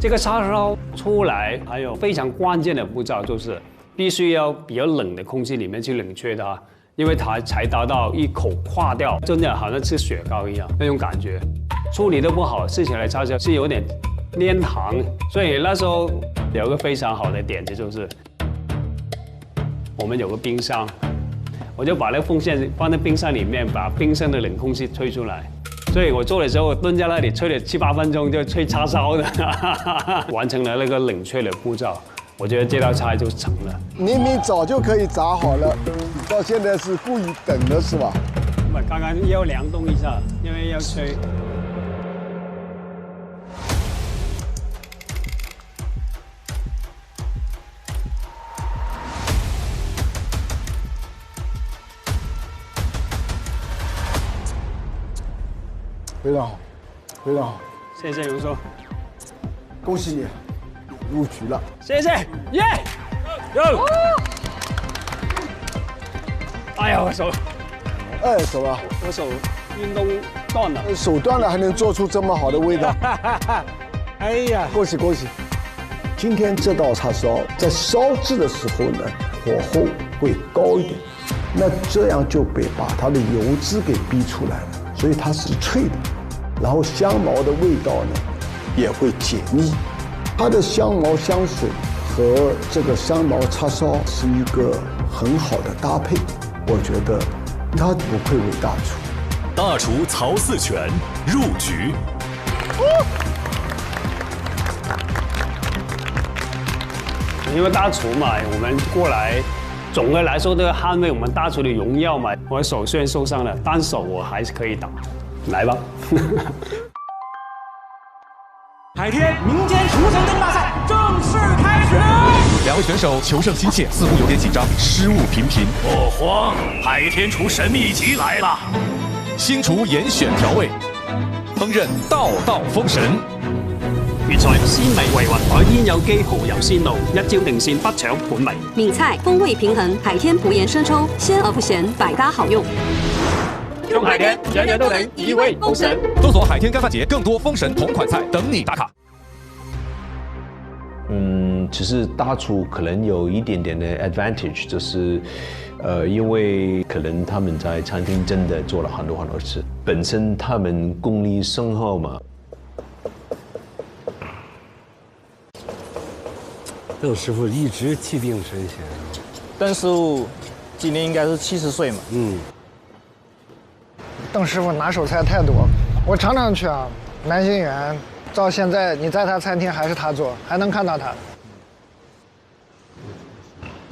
这个叉烧出来还有非常关键的步骤，就是必须要比较冷的空气里面去冷却它，因为它才达到一口化掉，真的好像吃雪糕一样那种感觉。处理的不好，吃起来叉烧是有点粘糖，所以那时候有个非常好的点子就是，我们有个冰箱，我就把那个风扇放在冰箱里面，把冰箱的冷空气吹出来。所以我做的时候蹲在那里吹了7、8分钟，就吹叉烧的，完成了那个冷却的步骤。我觉得这道菜就成了。明明早就可以炸好了，到现在是故意等的是吧？我刚刚要凉冻一下，因为要吹。非常好，非常好，谢谢荣叔，恭喜你入局了。谢谢，耶！有。哎呀，我手，哎，手啊，我手运动断了，手断了还能做出这么好的味道，哎呀，恭喜恭喜！今天这道叉烧在烧制的时候呢，火候会高一点，那这样就把它的油脂给逼出来了。所以它是脆的，然后香茅的味道呢也会解腻，它的香茅香水和这个香茅叉烧是一个很好的搭配，我觉得他不愧为大厨。大厨曹四全入局。因为大厨嘛，我们过来。总的来说都要捍卫我们大厨的荣耀嘛。我手虽然受伤了，单手我还是可以打，来吧。海天民间厨神争霸赛正式开始。2位选手求胜心切，似乎有点紧张，失误频频。不慌，海天厨神秘籍来了。新厨严选调味，烹饪道道封神。粵菜鮮味為雲，海天有機蠔油鮮露，一招定線不搶本味。闽菜風味平衡，海天不鹽生抽，鮮而不鹹，百搭好用。用海天，人人都能一味封神。搜索海天干饭节，更多封神同款菜等你打卡。只是大厨可能有一点点的 advantage， 就是，因为可能他们在餐厅真的做了很多次，本身他们功力深厚嘛。邓师傅一直气定神闲。邓师傅今年应该是70岁嘛。邓师傅拿手菜太多，我常常去啊。南星园到现在，你在他餐厅还是他做，还能看到他。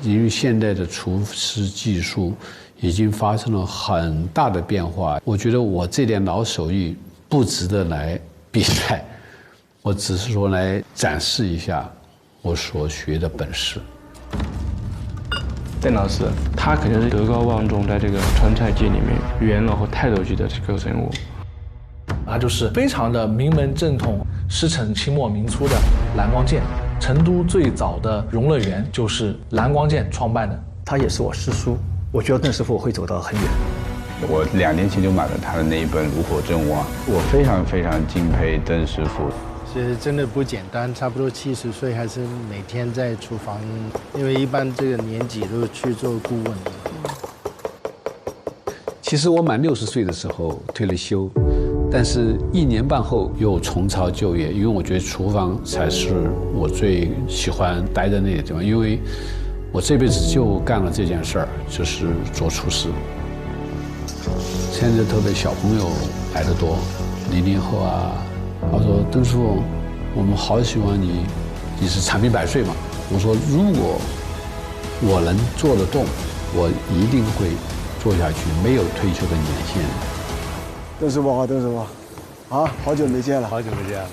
因为现在的厨师技术已经发生了很大的变化，我觉得我这点老手艺不值得来比赛，我只是说来展示一下我所学的本事。邓老师，他肯定是德高望重，在这个川菜界里面元老和泰斗级的这个人物。他就是非常的名门正统、师承清末民初的蓝光剑。成都最早的荣乐园就是蓝光剑创办的，他也是我师叔。我觉得邓师傅会走得很远。我2年前就买了他的那一本《炉火正旺》，我非常非常敬佩邓师傅。其实真的不简单，差不多70岁还是每天在厨房，因为一般这个年纪都去做顾问的。其实我满60岁的时候退了休，但是1年半后又重操旧业，因为我觉得厨房才是我最喜欢待在那个地方，因为我这辈子就干了这件事儿，就是做厨师。现在特别小朋友来得多，00后啊，他说邓师傅，我们好喜欢你，你是长命百岁嘛。我说如果我能做得动，我一定会做下去，没有退休的年限。邓师傅好，邓师傅，啊，好久没见了，好久没见了。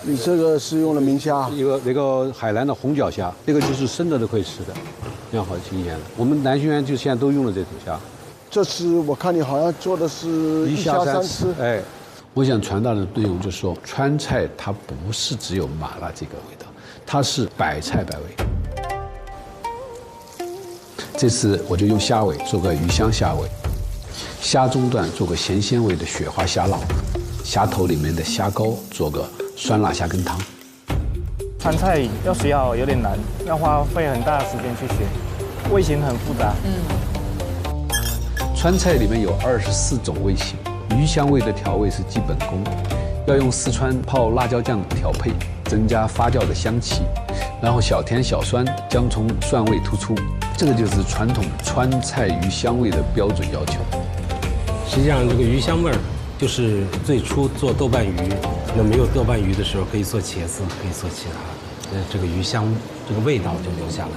你这个是用了明虾，那个海南的红脚虾，那个就是生的都可以吃的，这样好新鲜的。我们南轩就现在都用了这种虾。这次我看你好像做的是1虾3吃，哎，我想传达的内容就是说，川菜它不是只有麻辣这个味道，它是百菜百味。这次我就用虾尾做个鱼香虾尾，虾中段做个咸鲜味的雪花虾酪，虾头里面的虾膏做个酸辣虾羹汤。川菜要学好有点难，要花费很大的时间去学，味型很复杂。川菜里面有24种味型，鱼香味的调味是基本功，要用四川泡辣椒酱调配，增加发酵的香气，然后小甜小酸，姜葱蒜味突出，这个就是传统川菜鱼香味的标准要求。实际上，这个鱼香味儿就是最初做豆瓣鱼，那没有豆瓣鱼的时候，可以做茄子，可以做其他，这个鱼香这个味道就留下来了。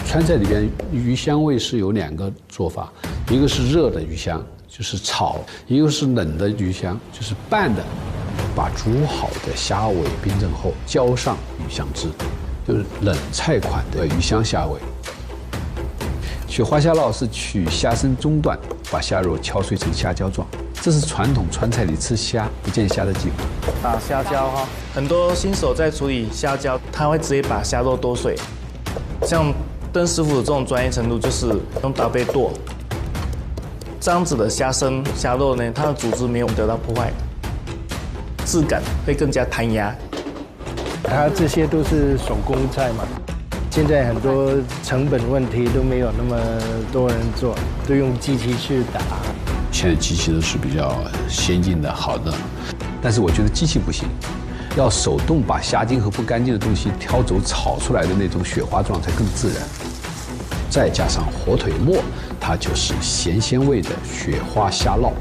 川菜里边鱼香味是有2个做法，一个是热的鱼香，就是炒；一个是冷的鱼香，就是拌的，把煮好的虾尾冰镇后浇上鱼香汁，就是冷菜款的鱼香虾尾。雪花虾烙是取虾身中段，把虾肉敲碎成虾胶状，这是传统川菜里吃虾不见虾的忌讳。打虾胶哈，很多新手在处理虾胶，他会直接把虾肉剁碎。像邓师傅的这种专业程度，就是用刀背剁。这样子的虾身、虾肉呢，它的组织没有得到破坏，质感会更加弹牙。它这些都是手工菜嘛。现在很多成本问题都没有那么多人做，都用机器去打。现在机器都是比较先进的、好的，但是我觉得机器不行，要手动把虾筋和不干净的东西挑走，炒出来的那种雪花状才更自然。再加上火腿末，它就是咸鲜味的雪花虾烙。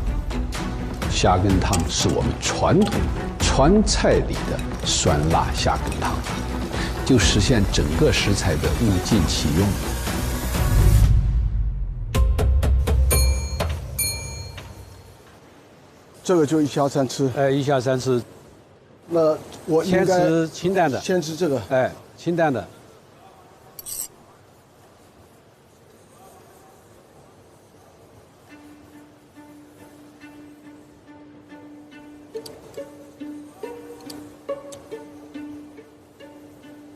虾羹汤是我们传统川菜里的酸辣虾羹汤。就实现整个食材的物尽其用。这个就1虾3吃。1虾3吃。那我应该先吃清淡的。先吃这个。清淡的。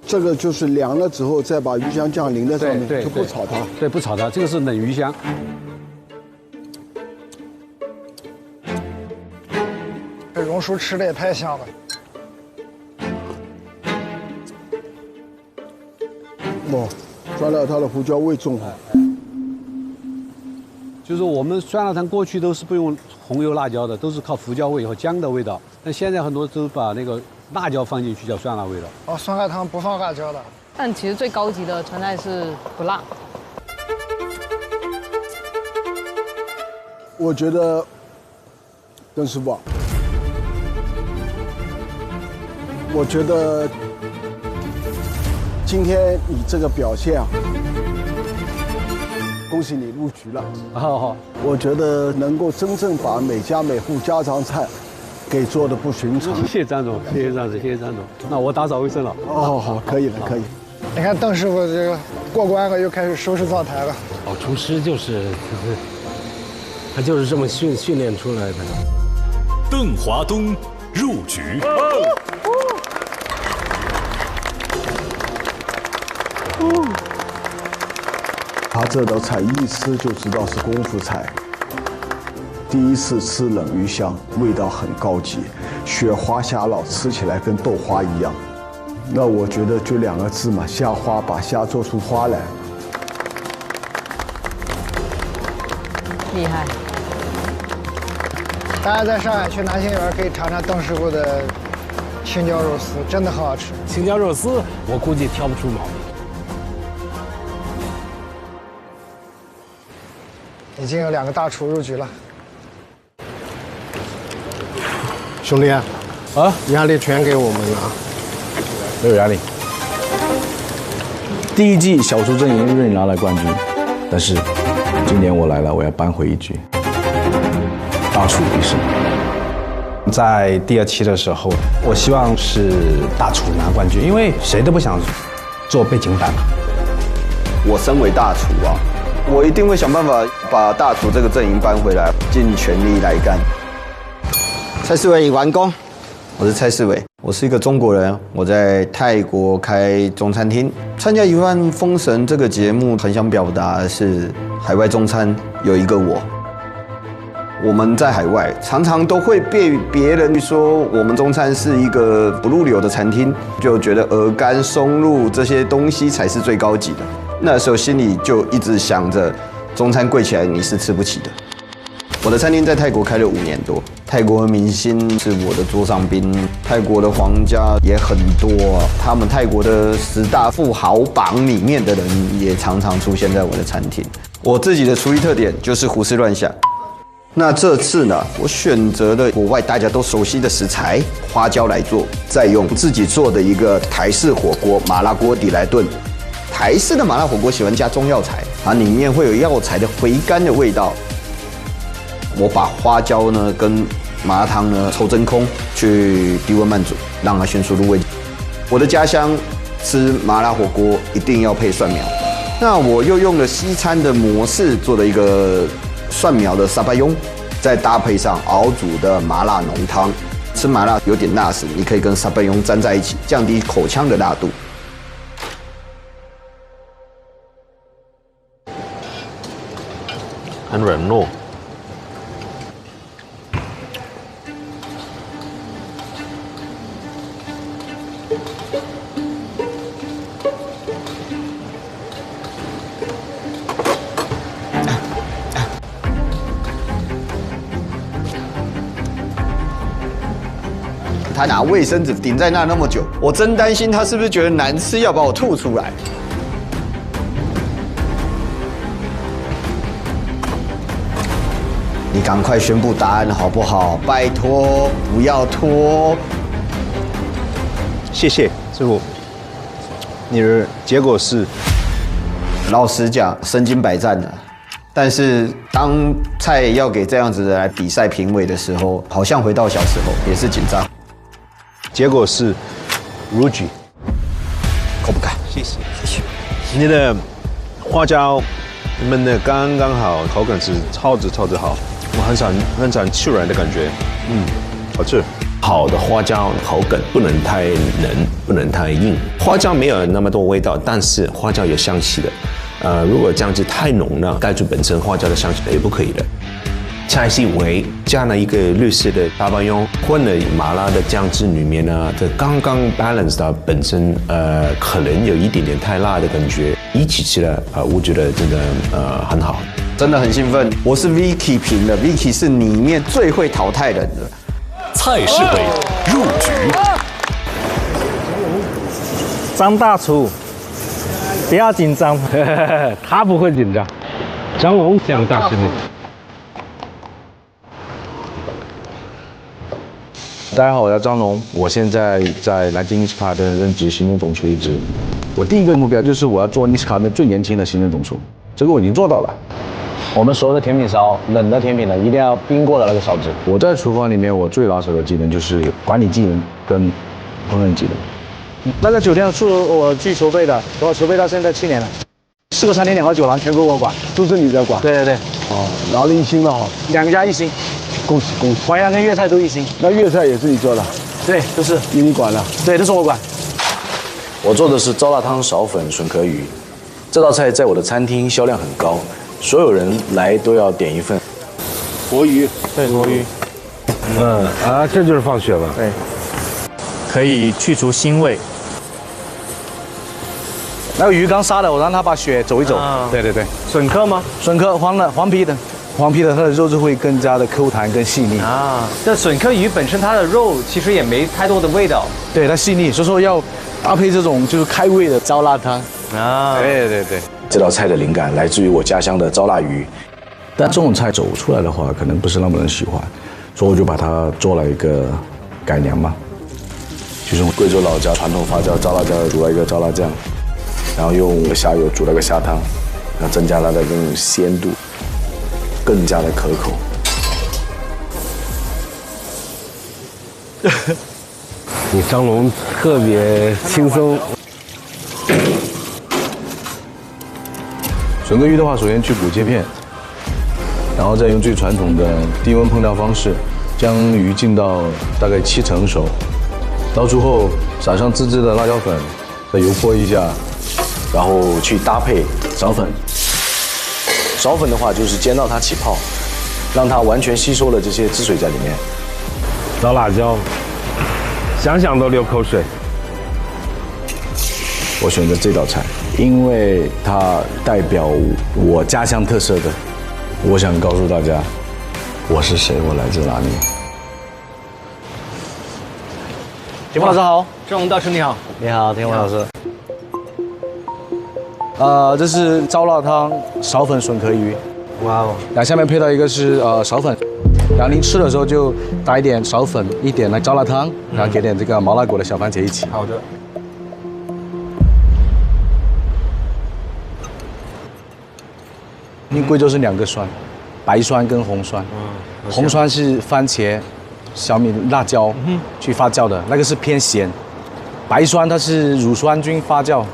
这个就是凉了之后，再把鱼香酱淋在上面，对，就不炒它。对，不炒它，这个是冷鱼香。这榕树吃的也太香了。哦，酸辣汤的胡椒味重。就是我们酸辣汤过去都是不用红油辣椒的，都是靠胡椒味和姜的味道。但现在很多都把那个辣椒放进去，叫酸辣味了。哦，酸辣汤不放辣椒的。但其实最高级的川菜是不辣。我觉得，邓师傅，我觉得今天你这个表现啊，恭喜你入局了。好，我觉得能够真正把每家每户家常菜给做的不寻常。谢谢张总，谢谢张总。那我打扫卫生了。哦，好，可以了，可以。你看邓师傅这个过关了，又开始收拾灶台了。好厨师他就是这么训练出来的。邓华东入局。他这道菜一吃就知道是功夫菜。第一次吃冷鱼香，味道很高级，雪花虾烙吃起来跟豆花一样。那我觉得就2个字嘛，虾花，把虾做出花来。厉害！大家在上海去南星园可以尝尝邓师傅的青椒肉丝，真的很好吃。青椒肉丝，我估计挑不出毛病。已经有2个大厨入局了。兄弟啊，压力全给我们了啊！没有压力。第一季小厨阵营任你拿来冠军，但是今年我来了，我要扳回一局。大厨必胜。在第2期的时候，我希望是大厨拿冠军，因为谁都不想做背景板。我身为大厨啊，我一定会想办法把大厨这个阵营扳回来，尽全力来干。蔡世伟已完工，我是蔡世伟，我是一个中国人，我在泰国开中餐厅。参加《一万封神》这个节目，很想表达的是海外中餐有一个我我们在海外常常都会被别人说我们中餐是一个不入流的餐厅，就觉得鹅肝、松露这些东西才是最高级的。那时候心里就一直想着，中餐贵起来你是吃不起的。我的餐厅在泰国开了5年多，泰国明星是我的桌上宾，泰国的皇家也很多，他们泰国的10大富豪榜里面的人也常常出现在我的餐厅。我自己的厨艺特点就是胡思乱想。那这次呢，我选择了国外大家都熟悉的食材花椒来做，再用自己做的一个台式火锅麻辣锅底来炖。台式的麻辣火锅喜欢加中药材，它里面会有药材的回甘的味道。我把花椒呢跟麻辣汤呢抽真空，去低温慢煮，让它迅速入味。我的家乡吃麻辣火锅一定要配蒜苗，那我又用了西餐的模式做了一个蒜苗的沙巴庸，再搭配上熬煮的麻辣浓汤。吃麻辣有点辣时，你可以跟沙巴庸沾在一起，降低口腔的辣度。很软糯。他拿卫生纸顶在那么久，我真担心他是不是觉得难吃，要把我吐出来。你赶快宣布答案好不好？拜托，不要拖。谢谢师傅。你的结果是？老实讲，身经百战了。但是当菜要给这样子的来比赛评委的时候，好像回到小时候，也是紧张。结果是 Ruji， 口不干，谢谢。你的花椒焖的刚刚好，口感是超级好，我很想吃软的感觉，好吃。好的花椒口感不能太嫩，不能太硬。花椒没有那么多味道，但是花椒有香气的。如果酱汁太浓了，盖住本身花椒的香气也不可以的。菜系为加了一个绿色的大巴庸，混了麻辣的酱汁里面呢，这刚刚 balance 到本身可能有一点点太辣的感觉，一起吃了我觉得真的很好，真的很兴奋。我是 Vicky 评的 ，Vicky 是里面最会淘汰人的。蔡世伟入局。张大厨，不要紧张，他不会紧张。张龙讲大师。大家好，我叫张龙，我现在在南京 Niska 的任职行政总厨一职。我第一个目标就是我要做 Niska 的最年轻的行政总厨，这个我已经做到了。我们所有的甜品烧，冷的甜品呢，一定要冰过的那个烧汁。我在厨房里面，我最拿手的技能就是管理技能跟烹饪技能。那个酒店是我去筹备的，我筹备到现在7年了，4个餐厅2个酒廊全归我管，都是你在管。对。哦，拿了1星了哈，2家1星。恭喜！淮扬跟粤菜都1星。那粤菜也是你做的？对，都是你管了。对，都是我管。我做的是糟辣汤苕粉笋壳鱼，这道菜在我的餐厅销量很高，所有人来都要点一份。活鱼，对，活鱼。这就是放血了。对，可以去除腥味。那个鱼刚杀的，我让它把血走一走。对。笋壳吗？笋壳黄皮的。黄皮的它的肉质会更加的 Q 弹跟细腻啊。这笋壳鱼本身它的肉其实也没太多的味道，对，它细腻，所以说要搭配这种就是开胃的糟辣汤啊。对。这道菜的灵感来自于我家乡的糟辣鱼，但这种菜走出来的话，可能不是那么人喜欢，所以我就把它做了一个改良嘛，就是用贵州老家传统发酵糟辣椒煮了一个糟辣酱，然后用虾油煮了个虾汤，然后增加它的这种鲜度。更加的可口。你张龙特别轻松。笋壳鱼的话，首先去骨切片，然后再用最传统的低温烹调方式，将鱼浸到大概7成熟，捞出后撒上自制的辣椒粉，再油泼一下，然后去搭配苕粉。苕粉的话就是煎到它起泡，让它完全吸收了这些汁水在里面。烧辣椒，想想都流口水。我选择这道菜，因为它代表我家乡特色的。我想告诉大家，我是谁，我来自哪里。田峰老师好，郑龙大师你好。你好，田峰老师。这是糟辣汤苕粉笋壳鱼。哇哦！然后下面配到一个是苕粉，然后您吃的时候就打一点苕粉，一点那糟辣汤，然后给点这个麻辣果的小番茄一起。好的。因为贵州是2个酸，白酸跟红酸。红酸是番茄、小米、辣椒去发酵的，那个是偏咸。白酸它是乳酸菌发酵。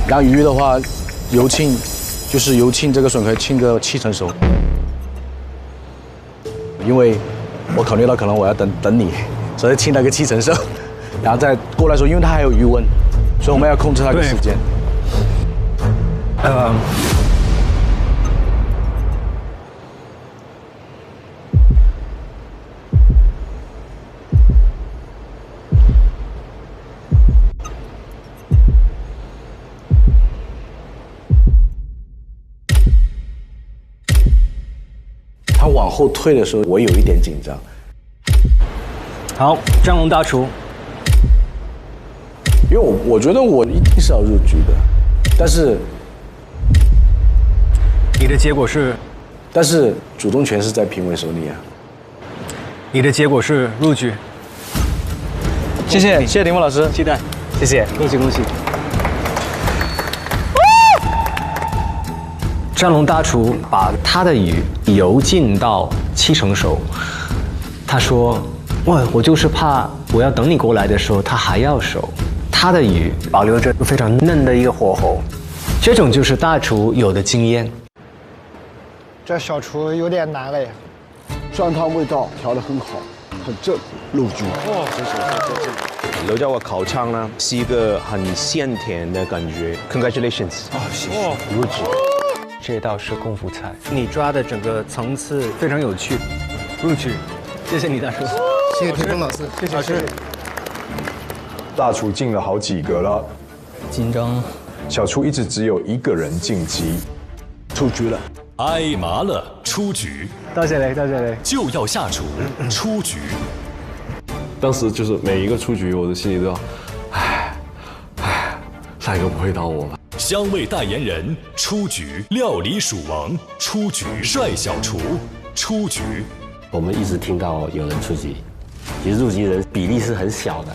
然后鱼的话，油浸，就是油浸这个笋可以浸个7成熟，因为我考虑到可能我要等你，所以浸了个7成熟，然后再过来的时候，因为它还有余温，所以我们要控制它的时间。他往后退的时候，我有一点紧张。好，张龙大厨。因为我觉得我一定是要入局的，但是你的结果是？但是主动权是在评委手里啊。你的结果是入局。谢谢林峰老师，期待，谢谢，恭喜恭喜。张龙大厨把他的鱼油浸到7成熟，他说：“哇，我就是怕我要等你过来的时候，它还要熟。”他的鱼保留着非常嫩的一个火候，这种就是大厨有的经验。这小厨有点难了呀。酸汤味道调得很好，很正，入局。刘家伙烤肠呢是一个很鲜甜的感觉 ，Congratulations！ 谢谢，入局。这道是功夫菜，你抓的整个层次非常有趣，入局。谢谢你大厨，谢谢田峰老师，谢谢老师。大厨进了好几个了，紧张。小厨一直只有1个人晋级，出局了。挨麻了，出局。多谢你，多谢你。就要下厨，出局。当时就是每一个出局，我的心里都要，下一个不会到我吧。香味代言人出局，料理鼠王出局，帅小厨出局。我们一直听到有人出局，其实入局人比例是很小的。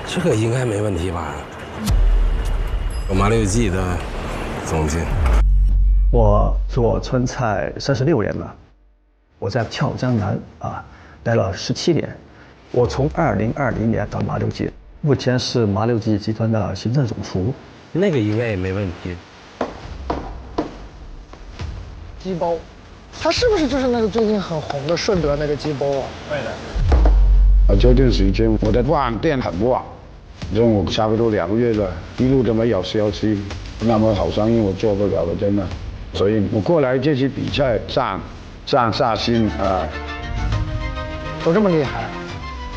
这个应该没问题吧？有麻六记的总监。我做川菜36年了，我在俏江南待了17年。我从2020年到麻六记，目前是麻六记集团的行政总厨。那个应该也没问题。鸡包，它是不是就是那个最近很红的顺德那个鸡包啊？对的。这段时间我的饭店很旺，因为我差不多2个月了，一路都没有消息。那么好生意我做不了了，真的。所以我过来这次比赛上下心啊。都这么厉害，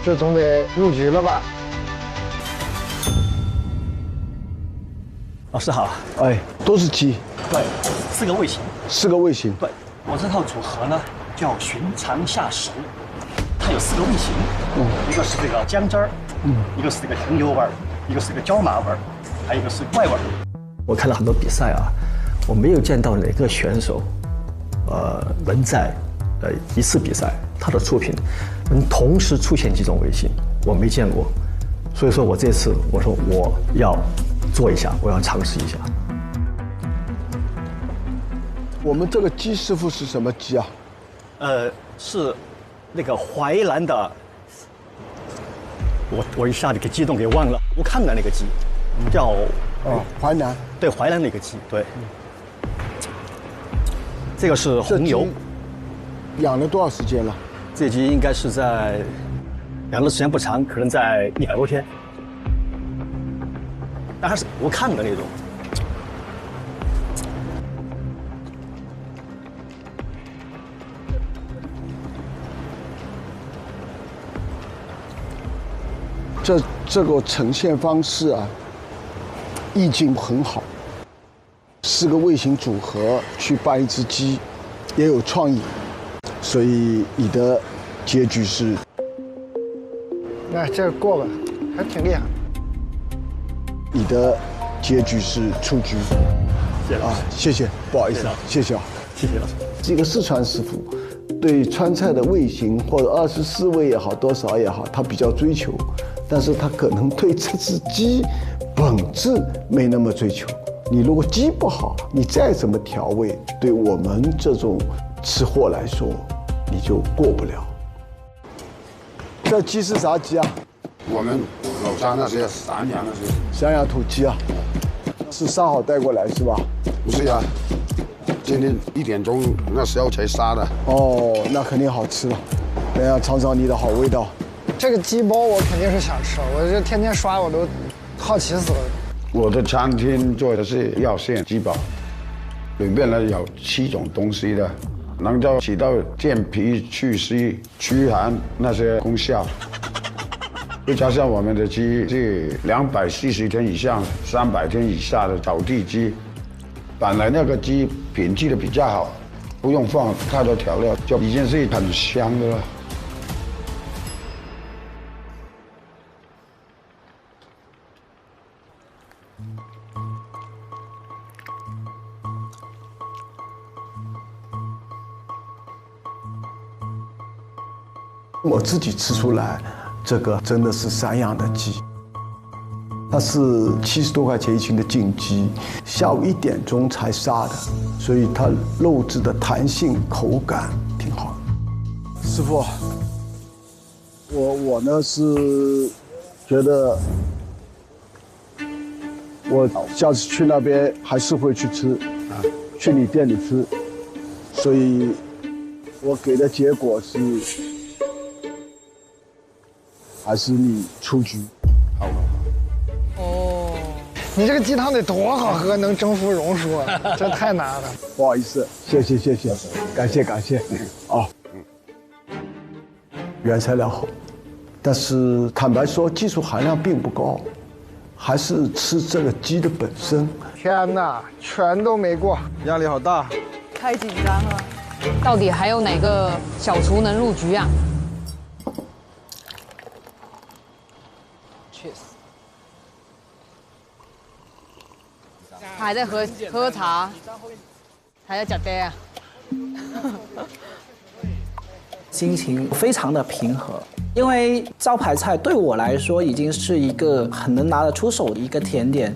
这总得入局了吧？老师好，都是鸡，对，4个味型，4个味型，对，我这套组合呢叫寻常下食，它有4个味型，一个是这个姜汁儿，一个是这个红油味儿，一个是这个椒麻味儿，还有一个是怪味儿。我看了很多比赛啊，我没有见到哪个选手，能在一次比赛他的作品能同时出现几种味型，我没见过，所以说我这次我说我要做一下，我要尝试一下。我们这个鸡师傅是什么鸡啊？是那个淮南的，我一下子给激动给忘了，我看了那个鸡，叫淮南，对，淮南那个鸡，对。这个是红油，养了多少时间了？这鸡应该是在养的时间不长，可能在100多天，但还是不看的那种。这个呈现方式啊，意境很好，4个味型组合去拌一只鸡，也有创意，所以你的结局是，那这过吧，还挺厉害。你的结局是出局。谢谢啊，谢谢，不好意思，谢谢啊，谢谢老师。这个四川师傅对川菜的味型或者24味也好，多少也好，他比较追求。但是他可能对这只鸡本质没那么追求。你如果鸡不好，你再怎么调味，对我们这种吃货来说，你就过不了。这鸡是啥鸡啊？我们老家那些散养那些。散养土鸡啊，是杀好带过来是吧？不是呀，今天1点钟那时候才杀的。哦，那肯定好吃了。等下尝尝你的好味道。这个鸡包我肯定是想吃，我这天天刷我都好奇死了。我的餐厅做的是药膳鸡煲，里面呢有7种东西的，能够起到健脾祛湿、驱寒那些功效。再加上我们的鸡是240天以上、300天以下的草地鸡，本来那个鸡品质的比较好，不用放太多调料，就已经是很香的了。我自己吃出来，这个真的是散养的鸡，它是70多块钱1斤的净鸡，下午1点钟才杀的，所以它肉质的弹性、口感挺好的。师傅，我呢是觉得，我下次去那边还是会去吃，去你店里吃，所以我给的结果是。还是你出局。好。哦，你这个鸡汤得多好喝，能征服榕树啊，这太难了。不好意思，谢谢，感谢。哦，原材料好，但是坦白说，技术含量并不高，还是吃这个鸡的本身。天哪，全都没过，压力好大，太紧张了。到底还有哪个小厨能入局啊？他还在喝茶，还在讲爹啊。心情非常的平和，因为招牌菜对我来说已经是一个很能拿得出手的一个甜点，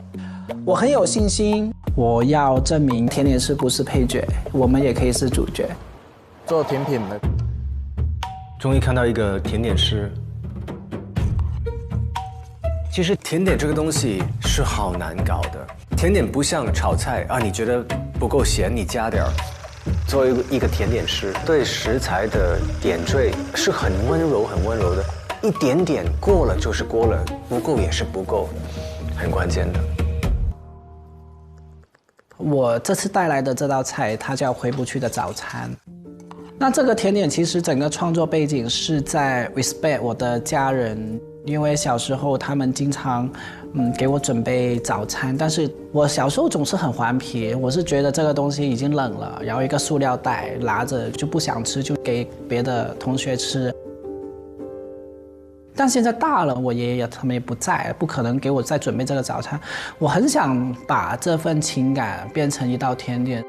我很有信心。我要证明甜点师不是配角，我们也可以是主角。做甜品的，终于看到一个甜点师。其实甜点这个东西是好难搞的，甜点不像炒菜啊，你觉得不够咸，你加点儿。作为一个甜点师，对食材的点缀是很温柔的，一点点过了就是过了，不够也是不够，很关键的。我这次带来的这道菜，它叫回不去的早餐。那这个甜点其实整个创作背景是在 respect 我的家人。因为小时候他们经常，给我准备早餐，但是我小时候总是很顽皮，我是觉得这个东西已经冷了，然后一个塑料袋拿着就不想吃，就给别的同学吃。但现在大了，我爷爷他们也不在，不可能给我再准备这个早餐。我很想把这份情感变成一道甜点。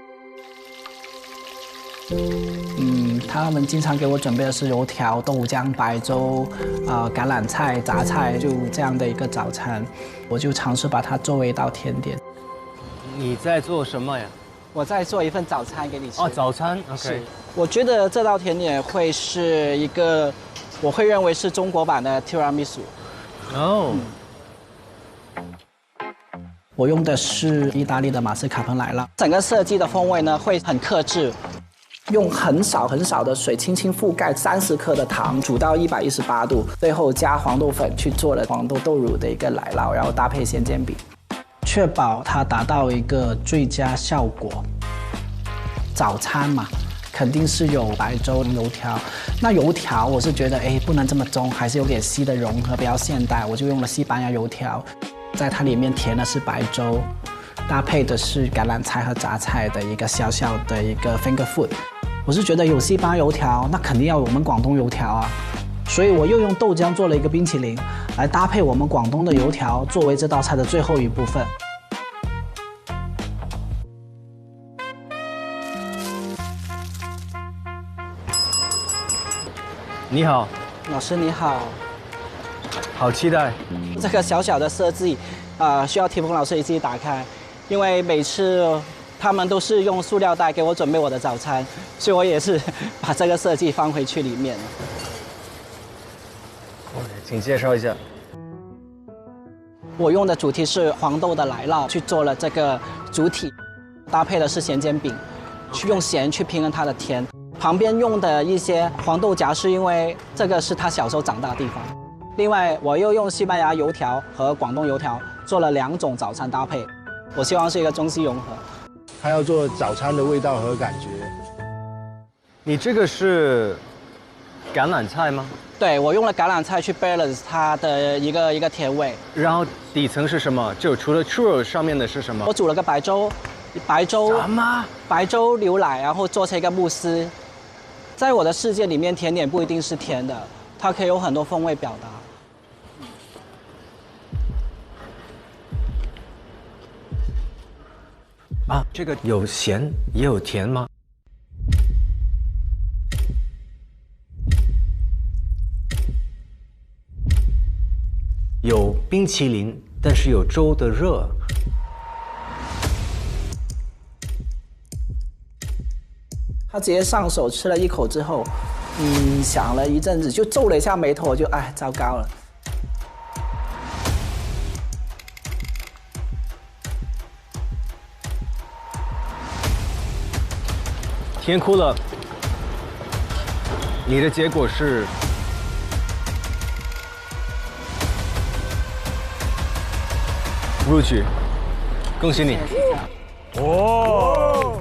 他们经常给我准备的是油条、豆浆、白粥、橄榄菜、杂菜，就这样的一个早餐，我就尝试把它作为一道甜点。你在做什么呀？我在做一份早餐给你吃。哦，早餐 ，OK。我觉得这道甜点会是一个，我会认为是中国版的 tiramisu。哦。我用的是意大利的马斯卡彭奶酪，整个设计的风味呢会很克制。用很少的水轻轻覆盖30克的糖，煮到118度，最后加黄豆粉去做了黄豆豆乳的一个奶酪，然后搭配咸煎饼，确保它达到一个最佳效果。早餐嘛，肯定是有白粥、油条。那油条我是觉得，不能这么中，还是有点西的融合，比较现代，我就用了西班牙油条，在它里面填的是白粥，搭配的是橄榄菜和杂菜的一个小小的一个 finger food。我是觉得有西班牙油条，那肯定要有我们广东油条啊，所以我又用豆浆做了一个冰淇淋，来搭配我们广东的油条，作为这道菜的最后一部分。你好，老师你好，好期待。这个小小的设计，需要提丰老师你自己打开，因为每次他们都是用塑料袋给我准备我的早餐，所以我也是把这个设计放回去里面。请介绍一下。我用的主题是黄豆的奶酪，去做了这个主体，搭配的是咸煎饼，去用咸去平衡它的甜。旁边用的一些黄豆荚是因为这个是他小时候长大的地方。另外，我又用西班牙油条和广东油条做了2种早餐搭配，我希望是一个中西融合。还要做早餐的味道和感觉。你这个是橄榄菜吗？对，我用了橄榄菜去 balance 它的一个甜味。然后底层是什么？就除了 churro 上面的是什么？我煮了个白粥什么？白粥牛奶，然后做成一个慕斯。在我的世界里面，甜点不一定是甜的，它可以有很多风味表达。这个有咸也有甜吗？有冰淇淋，但是有粥的热。他直接上手吃了一口之后，想了一阵子，就皱了一下眉头，我就糟糕了。甜哭了，你的结果是录取，恭喜你！哦，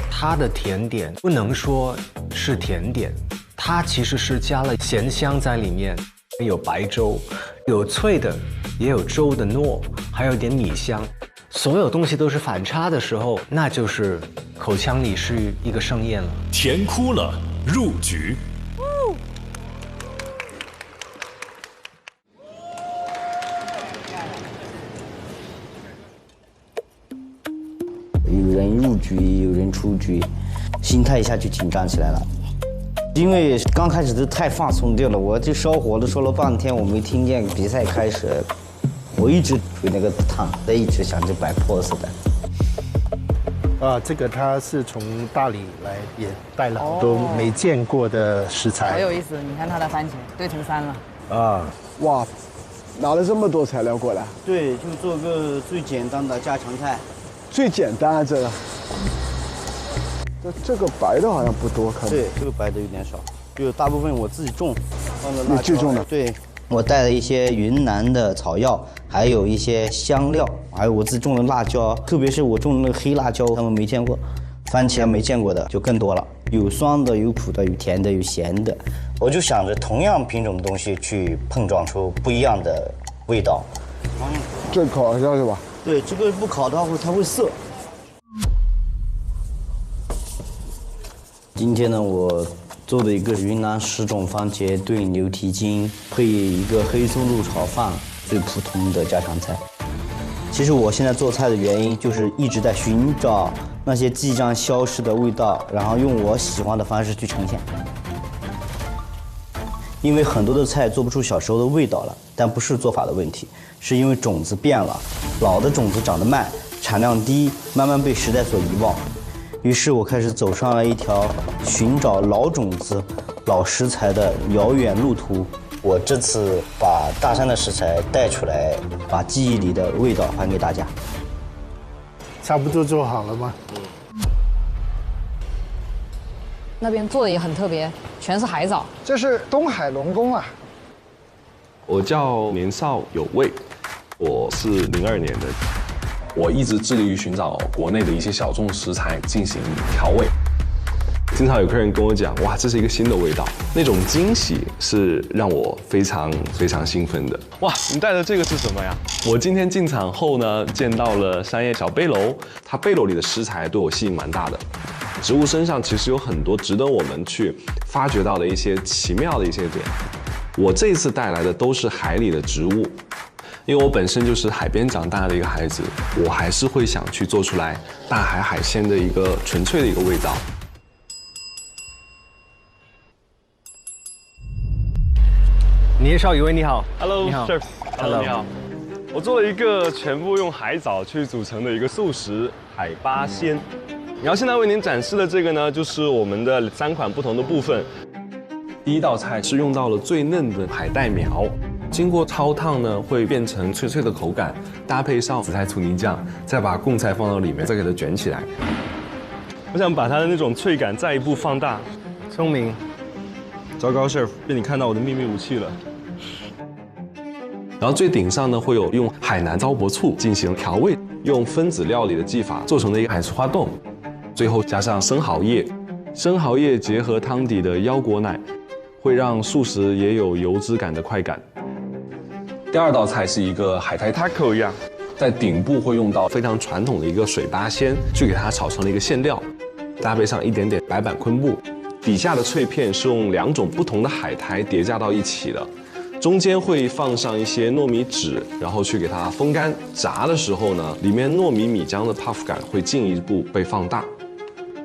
它的甜点不能说是甜点，它其实是加了咸香在里面，有白粥，有脆的，也有粥的糯，还有点米香。所有东西都是反差的时候，那就是口腔里是一个盛宴了。甜哭了，入局。有人入局，有人出局，心态一下就紧张起来了。因为刚开始都太放松掉了，我这烧火都说了半天，我没听见比赛开始。我一直推那个烫，一直想着摆 pose 的。这个他是从大理来，也带了好多没见过的食材。好有意思，你看他的番茄堆成山了。哇，拿了这么多材料过来。对，就做个最简单的家常菜。最简单啊，这个。这个白的好像不多，看。对，这个白的有点少，就大部分我自己种，放的辣椒。你自己种的？对。我带了一些云南的草药，还有一些香料，还有我自己种的辣椒，特别是我种的那个黑辣椒，他们没见过。番茄没见过的就更多了，有酸的，有苦的，有甜的，有咸的。我就想着同样品种的东西去碰撞出不一样的味道。这烤一下是吧？对，这个不烤的话它会涩。今天呢，我做的一个云南10种番茄炖牛蹄筋，配一个黑松露炒饭，最普通的家常菜。其实我现在做菜的原因，就是一直在寻找那些即将消失的味道，然后用我喜欢的方式去呈现。因为很多的菜做不出小时候的味道了，但不是做法的问题，是因为种子变了，老的种子长得慢，产量低，慢慢被时代所遗忘。于是我开始走上了一条寻找老种子、老食材的遥远路途。我这次把大山的食材带出来，把记忆里的味道还给大家。差不多做好了吗？那边做的也很特别，全是海藻。这是东海龙宫啊。我叫年少有为，我是02年的。我一直致力于寻找国内的一些小众食材进行调味。经常有客人跟我讲，哇，这是一个新的味道，那种惊喜是让我非常非常兴奋的。哇，你带的这个是什么呀？我今天进场后呢，见到了山叶小背篓，它背篓里的食材对我吸引蛮大的。植物身上其实有很多值得我们去发掘到的一些奇妙的一些点。我这一次带来的都是海里的植物，因为我本身就是海边长大的一个孩子，我还是会想去做出来大海海鲜的一个纯粹的一个味道。年少有为，你好。 Hello， 你好 Chef。Hello， 你好。我做了一个全部用海藻去组成的一个素食海八鲜。然后现在为您展示的这个呢，就是我们的3款不同的部分。第一道菜是用到了最嫩的海带苗，经过焯烫呢，会变成脆脆的口感，搭配上紫菜醋泥酱，再把贡菜放到里面，再给它卷起来。我想把它的那种脆感再一步放大。聪明。糟糕 ，Chef， 被你看到我的秘密武器了。然后最顶上呢，会有用海南糟粕醋进行调味，用分子料理的技法做成的一个海醋花冻，最后加上生蚝叶，生蚝叶结合汤底的腰果奶，会让素食也有油脂感的快感。第二道菜是一个海苔 taco 一样，在顶部会用到非常传统的一个水八鲜，去给它炒成了一个馅料，搭配上一点点白板昆布，底下的脆片是用2种不同的海苔叠加到一起的。中间会放上一些糯米纸，然后去给它风干。炸的时候呢，里面糯米米浆的 puff 感会进一步被放大。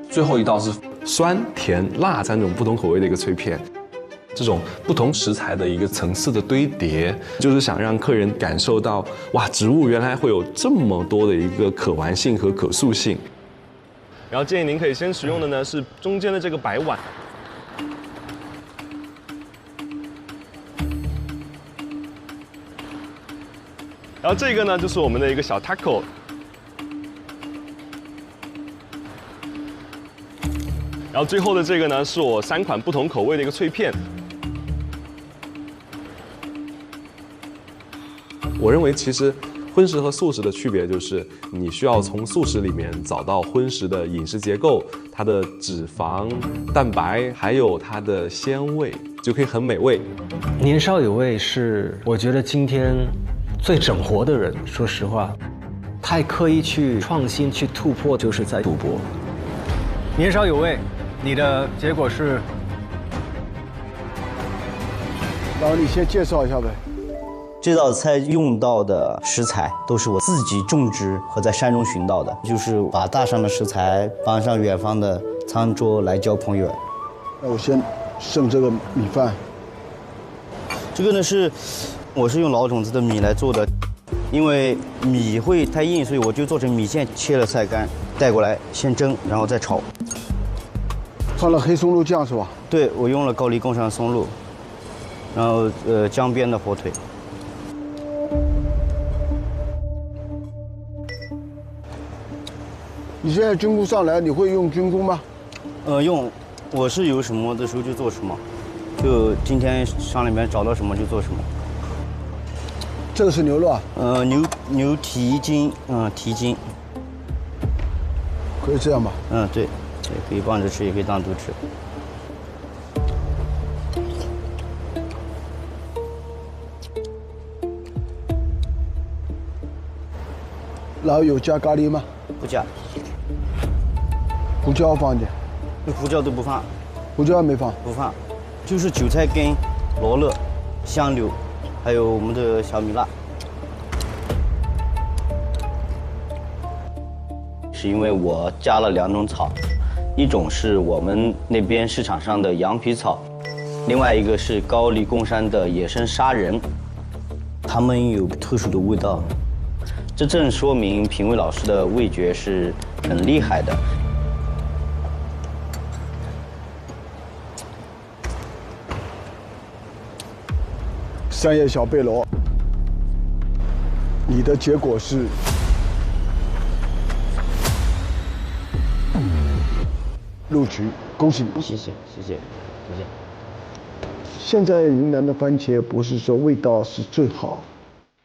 最后一道是酸、甜、辣3种不同口味的一个脆片。这种不同食材的一个层次的堆叠，就是想让客人感受到，哇，植物原来会有这么多的一个可玩性和可塑性。然后建议您可以先使用的呢是中间的这个白碗。然后这个呢，就是我们的一个小 taco。然后最后的这个呢，是我3款不同口味的一个脆片。我认为其实荤食和素食的区别就是，你需要从素食里面找到荤食的饮食结构，它的脂肪、蛋白，还有它的鲜味，就可以很美味。年少有为是我觉得今天最整活的人，说实话，太刻意去创新、去突破，就是在赌博。年少有为，你的结果是？然后你先介绍一下呗。这道菜用到的食材都是我自己种植和在山中寻到的，就是把大上的食材搬上远方的餐桌来交朋友。那我先剩这个米饭。这个呢我是用老种子的米来做的，因为米会太硬，所以我就做成米线，切了菜干带过来先蒸，然后再炒。放了黑松露酱是吧？对，我用了高丽贡山松露，然后江边的火腿。你现在菌菇上来，你会用菌菇吗？用，我是有什么的时候就做什么，就今天山里面找到什么就做什么。这个是牛肉啊？牛蹄筋，蹄筋。可以这样吧？对，也可以拌着吃，也可以单独吃。然后有加咖喱吗？不加。胡椒放一点。胡椒都不放。胡椒没放。不放，就是韭菜根、罗勒、香柳，还有我们的小米辣。是因为我加了2种草，一种是我们那边市场上的羊皮草，另外一个是高丽贡山的野生砂仁，它们有特殊的味道。这正说明评委老师的味觉是很厉害的。山叶小贝篓，你的结果是录取。恭喜你！谢谢。现在云南的番茄不是说味道是最好，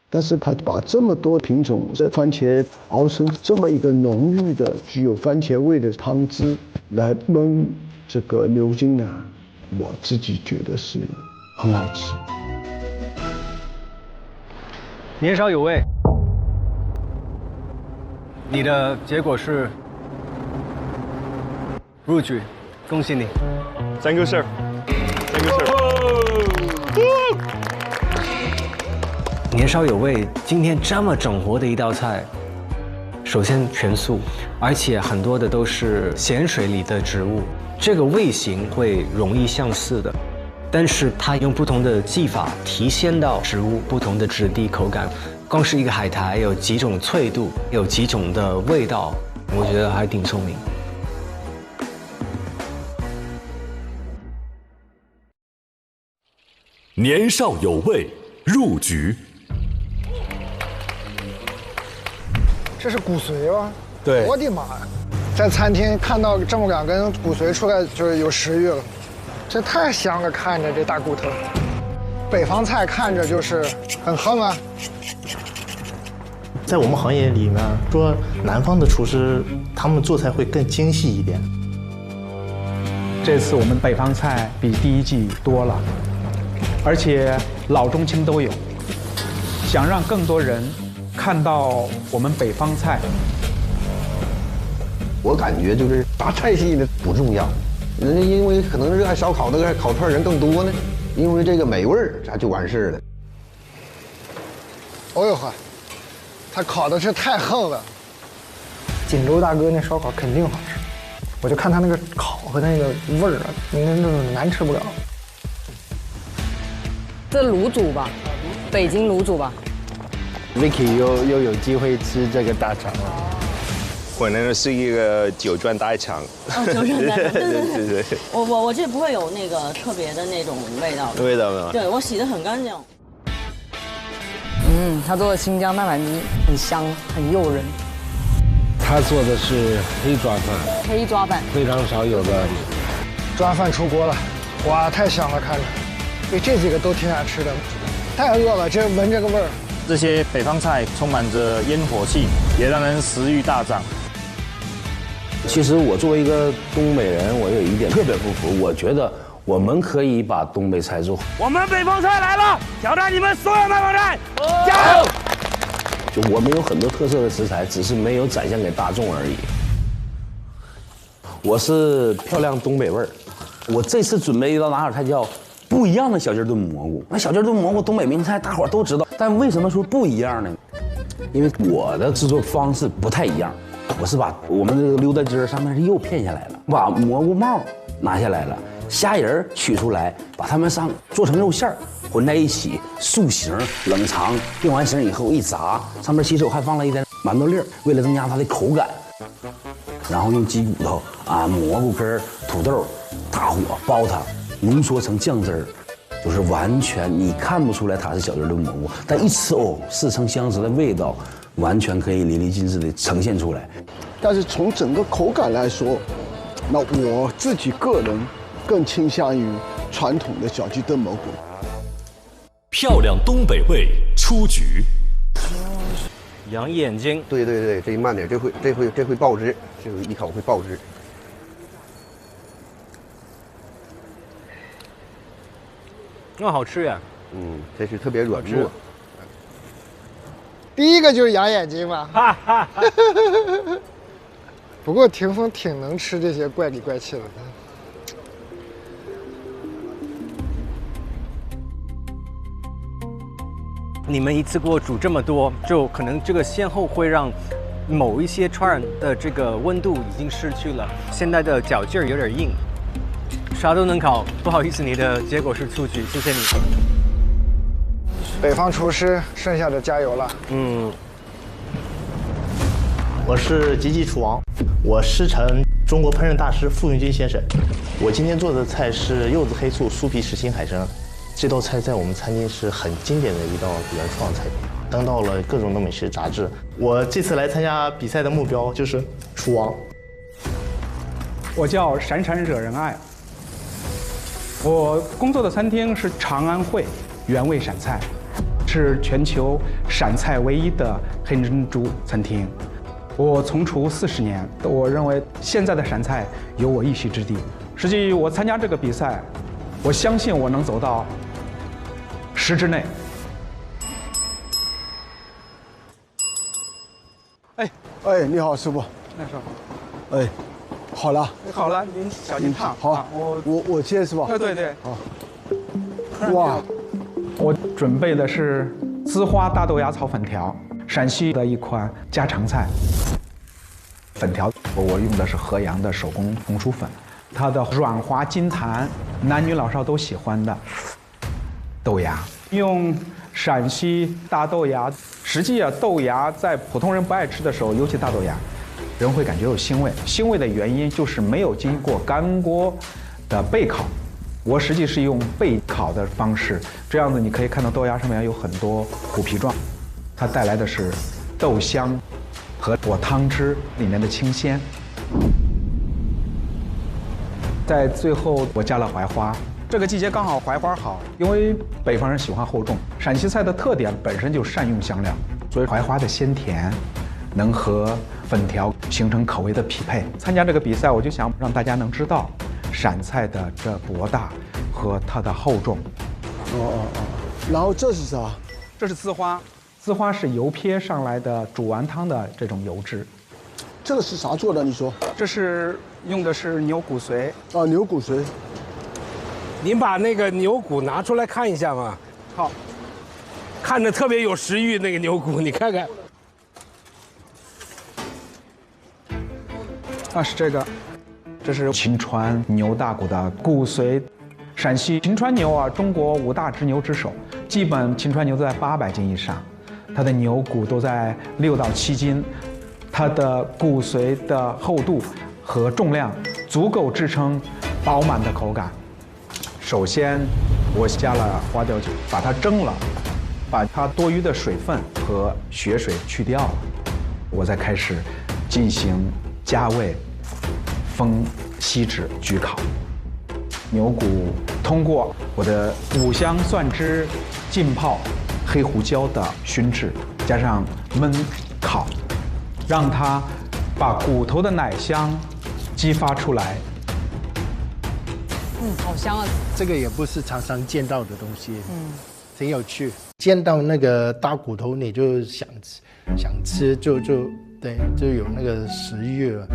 但是它把这么多品种的番茄熬成这么一个浓郁的、具有番茄味的汤汁来焖这个牛筋呢，我自己觉得是很好吃。年少有为，你的结果是入局，恭喜你。Thank you, sir. Thank you, sir. 年少有为，今天这么整活的一道菜，首先全素，而且很多的都是咸水里的植物，这个味型会容易相似的，但是它用不同的技法提鲜到植物不同的质地口感。光是一个海苔有几种脆度，有几种的味道，我觉得还挺聪明。年少有为，入局。这是骨髓吗？对。我的妈呀！在餐厅看到这么2根骨髓出来，就是有食欲了。这太香了，看着这大骨头。北方菜看着就是很横啊。在我们行业里面，说南方的厨师他们做菜会更精细一点。这次我们北方菜比第1季多了，而且老中青都有，想让更多人看到我们北方菜。我感觉就是大菜系的不重要，人家因为可能热爱烧烤的烤串人更多呢，因为这个美味儿，这就完事了。哦呦呵，他烤的是太横了。锦州大哥那烧烤肯定好吃，我就看他那个烤和那个味儿啊，那种难吃不了。这卤煮吧，北京卤煮吧。Vicky 又有机会吃这个大肠了。可能是一个九转大肠。哦，九转大肠，对。我这不会有那个特别的那种味道。味道吗？对，我洗得很干净。他做的新疆大盘鸡很香，很诱人。他做的是黑抓饭，黑抓饭非常少有的。抓饭出锅了，哇，太香了，看着。对，这几个都挺想吃的，太饿了，这闻这个味儿。这些北方菜充满着烟火气，也让人食欲大涨。其实我作为一个东北人，我有一点特别不服，我觉得我们可以把东北菜做好。我们北方菜来了，挑战你们所有南方菜，加油！就我们有很多特色的食材，只是没有展现给大众而已。我是漂亮东北味儿，我这次准备一道拿手菜叫不一样的小鸡炖蘑菇。那小鸡炖蘑菇东北名菜，大伙儿都知道，但为什么说不一样呢？因为我的制作方式不太一样，我是把我们这个溜达鸡儿上面的肉片下来了，把蘑菇帽拿下来了，虾仁取出来，把它们做成肉馅儿混在一起，塑形冷藏，定完形以后一炸，上面其实我还放了一点馒头粒儿，为了增加它的口感。然后用鸡骨头蘑菇根儿、土豆，大火煲它，浓缩成酱汁儿，就是完全你看不出来它是小鸡炖蘑菇，但一吃似曾相识的味道，完全可以淋漓尽致的呈现出来。但是从整个口感来说，那我自己个人更倾向于传统的小鸡炖蘑菇。漂亮东北味出局。羊眼睛，对，这慢点，这会爆汁，这个一烤会爆汁。那好吃呀。这是特别软糯。第一个就是羊眼睛嘛。不过霆锋挺能吃这些怪里怪气的。你们一次给我煮这么多，就可能这个先后会让某一些串的这个温度已经失去了，现在的嚼劲儿有点硬，啥都能烤。不好意思，你的结果是出局，谢谢你。北方厨师，剩下的加油了。我是吉吉厨王，我师承中国烹饪大师傅云军先生。我今天做的菜是柚子黑醋酥皮实心海参。这道菜在我们餐厅是很经典的一道原创菜品，登到了各种的美食杂志。我这次来参加比赛的目标就是厨王。我叫闪闪惹人爱。我工作的餐厅是长安汇原味陕菜，是全球陕菜唯一的黑珍珠餐厅。我从厨40年，我认为现在的陕菜有我一席之地。实际我参加这个比赛，我相信我能走到10之内。哎，你好，师傅。那时候，哎，好了。好了，您小心烫。好，我接是吧？对。好。哇，我准备的是糍花大豆芽草粉条，陕西的一款家常菜。粉条我用的是河阳的手工红薯粉，它的软滑筋弹，男女老少都喜欢的豆芽，用陕西大豆芽。实际豆芽在普通人不爱吃的时候，尤其大豆芽，人会感觉有腥味。腥味的原因就是没有经过干锅的焙烤。我实际是用焙烤的方式，这样子你可以看到豆芽上面有很多虎皮状，它带来的是豆香和我汤汁里面的清鲜。在最后我加了槐花，这个季节刚好槐花好，因为北方人喜欢厚重，陕西菜的特点本身就善用香料，所以槐花的鲜甜能和粉条形成口味的匹配。参加这个比赛，我就想让大家能知道陕菜的这博大和它的厚重。然后这是啥？这是糍花，糍花是油撇上来的煮完汤的这种油脂。这个是啥做的？你说？这是用的是牛骨髓。牛骨髓。您把那个牛骨拿出来看一下嘛。好。看着特别有食欲，那个牛骨，你看看。是这个。这是秦川牛大骨的骨髓，陕西秦川牛中国5大之牛之首，基本秦川牛都在800斤以上，它的牛骨都在6到7斤，它的骨髓的厚度和重量足够支撑饱满的口感。首先，我加了花雕酒，把它蒸了，把它多余的水分和血水去掉了，我再开始进行加味。封锡纸焗烤，牛骨通过我的五香蒜汁浸泡、黑胡椒的熏制，加上焖烤，让它把骨头的奶香激发出来。好香啊！这个也不是常常见到的东西，挺有趣。见到那个大骨头，你就想吃，就对，就有那个食欲了。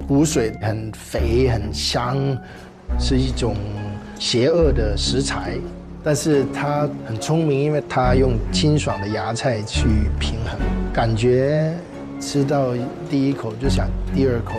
骨髓很肥很香，是一种邪恶的食材，但是它很聪明，因为它用清爽的芽菜去平衡，感觉吃到第一口就想第2口。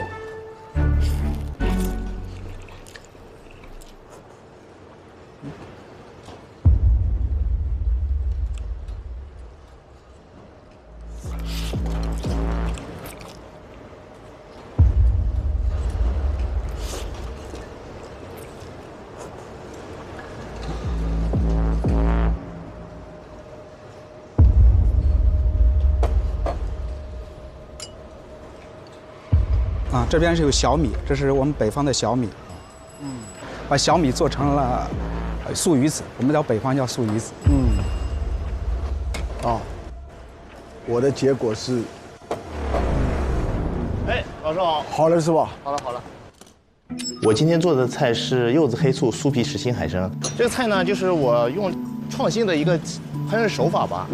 这边是有小米，这是我们北方的小米，把小米做成了素鱼子，我们北方叫素鱼子。我的结果是，老师好。好了是吧？好了。我今天做的菜是柚子黑醋酥皮实心海参。这个菜呢，就是我用创新的一个烹饪手法吧，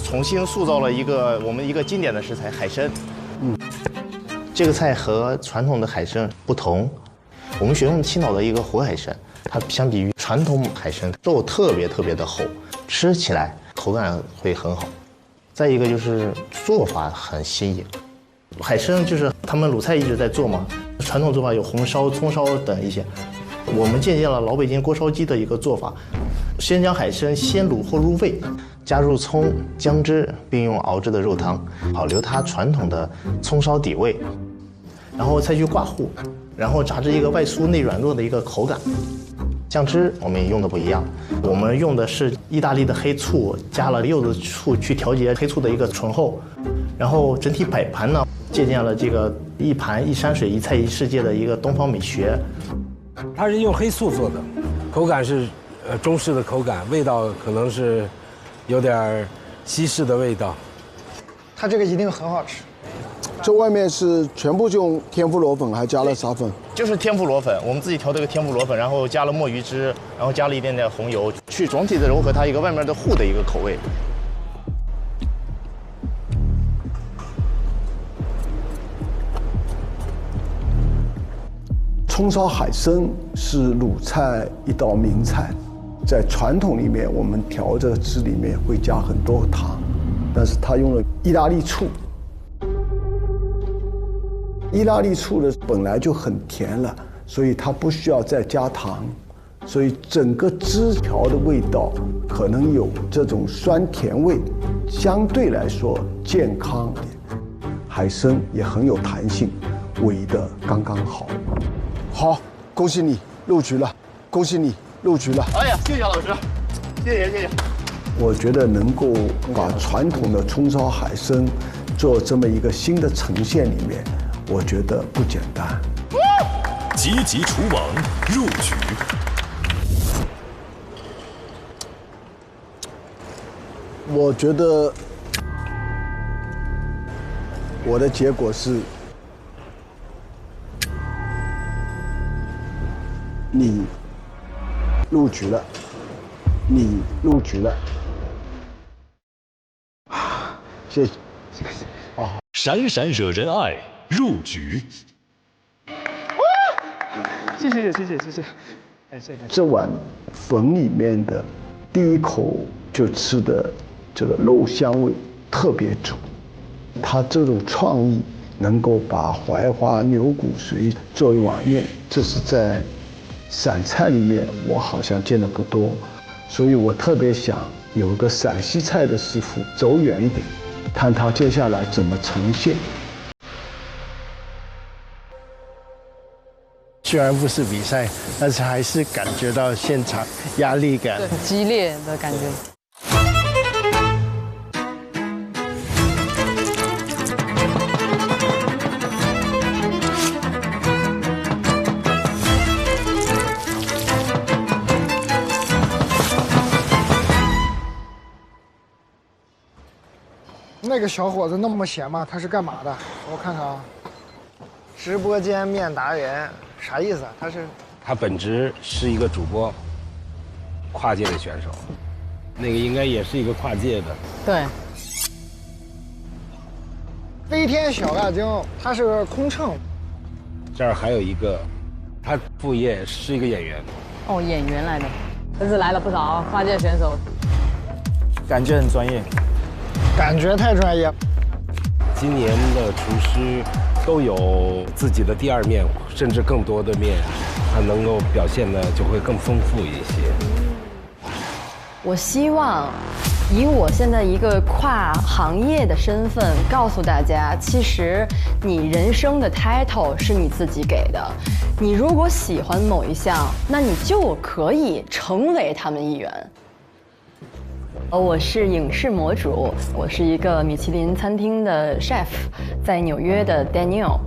重新塑造了我们一个经典的食材海参。这个菜和传统的海参不同，我们选用青岛的一个活海参，它相比于传统海参，肉特别的厚，吃起来口感会很好。再一个就是做法很新颖，海参就是他们鲁菜一直在做嘛，传统做法有红烧、葱烧等一些，我们借鉴了老北京锅烧鸡的一个做法，先将海参先卤后入味，加入葱、姜汁，并用熬制的肉汤，保留它传统的葱烧底味，然后再去挂糊，然后炸至一个外酥内软糯的一个口感。酱汁我们也用的不一样，我们用的是意大利的黑醋，加了柚子醋去调节黑醋的一个醇厚，然后整体摆盘呢借鉴了这个一盘一山水一菜一世界的一个东方美学。它是用黑醋做的，口感是中式的口感，味道可能是有点西式的味道。它这个一定很好吃。这外面是全部用天妇罗粉，还加了啥粉？就是天妇罗粉，我们自己调这个天妇罗粉，然后加了墨鱼汁，然后加了一点点红油，去总体的融合它一个外面的糊的一个口味。葱烧海参是鲁菜一道名菜，在传统里面，我们调这个汁里面会加很多糖，但是它用了意大利醋。意大利醋呢本来就很甜了，所以它不需要再加糖，所以整个汁调的味道可能有这种酸甜味，相对来说健康一点。海参也很有弹性，煨得刚刚好。好，恭喜你入局了，恭喜你入局了。哎呀，谢谢老师，谢谢谢谢。我觉得能够把传统的葱烧海参做这么一个新的呈现里面，我觉得不简单。积极除网入局。我觉得我的结果是，你入局了，你入局了。谢谢，谢谢。哦，闪闪惹人爱。入局，谢谢。哎，谢谢。这碗粉里面的第一口就吃的这个肉香味特别足，它这种创意能够把槐花牛骨髓做一碗面，这是在陕菜里面我好像见的不多，所以我特别想有个陕西菜的师傅走远一点，看他接下来怎么呈现。虽然不是比赛，但是还是感觉到现场压力感，对，激烈的感觉。那个小伙子那么闲吗？他是干嘛的？我看看啊，直播间面达人。啥意思啊？他本职是一个主播，跨界的选手，那个应该也是一个跨界的。对。飞天小辣椒，他是空乘。这儿还有一个，他副业是一个演员。哦，演员来的，这次来了不少跨界选手，感觉很专业，感觉太专业。今年的厨师都有自己的第二面，甚至更多的面，他能够表现的就会更丰富一些。我希望以我现在一个跨行业的身份告诉大家，其实你人生的 title 是你自己给的。你如果喜欢某一项，那你就可以成为他们一员。我是影视模主，我是一个米其林餐厅的 chef， 在纽约的 Daniel。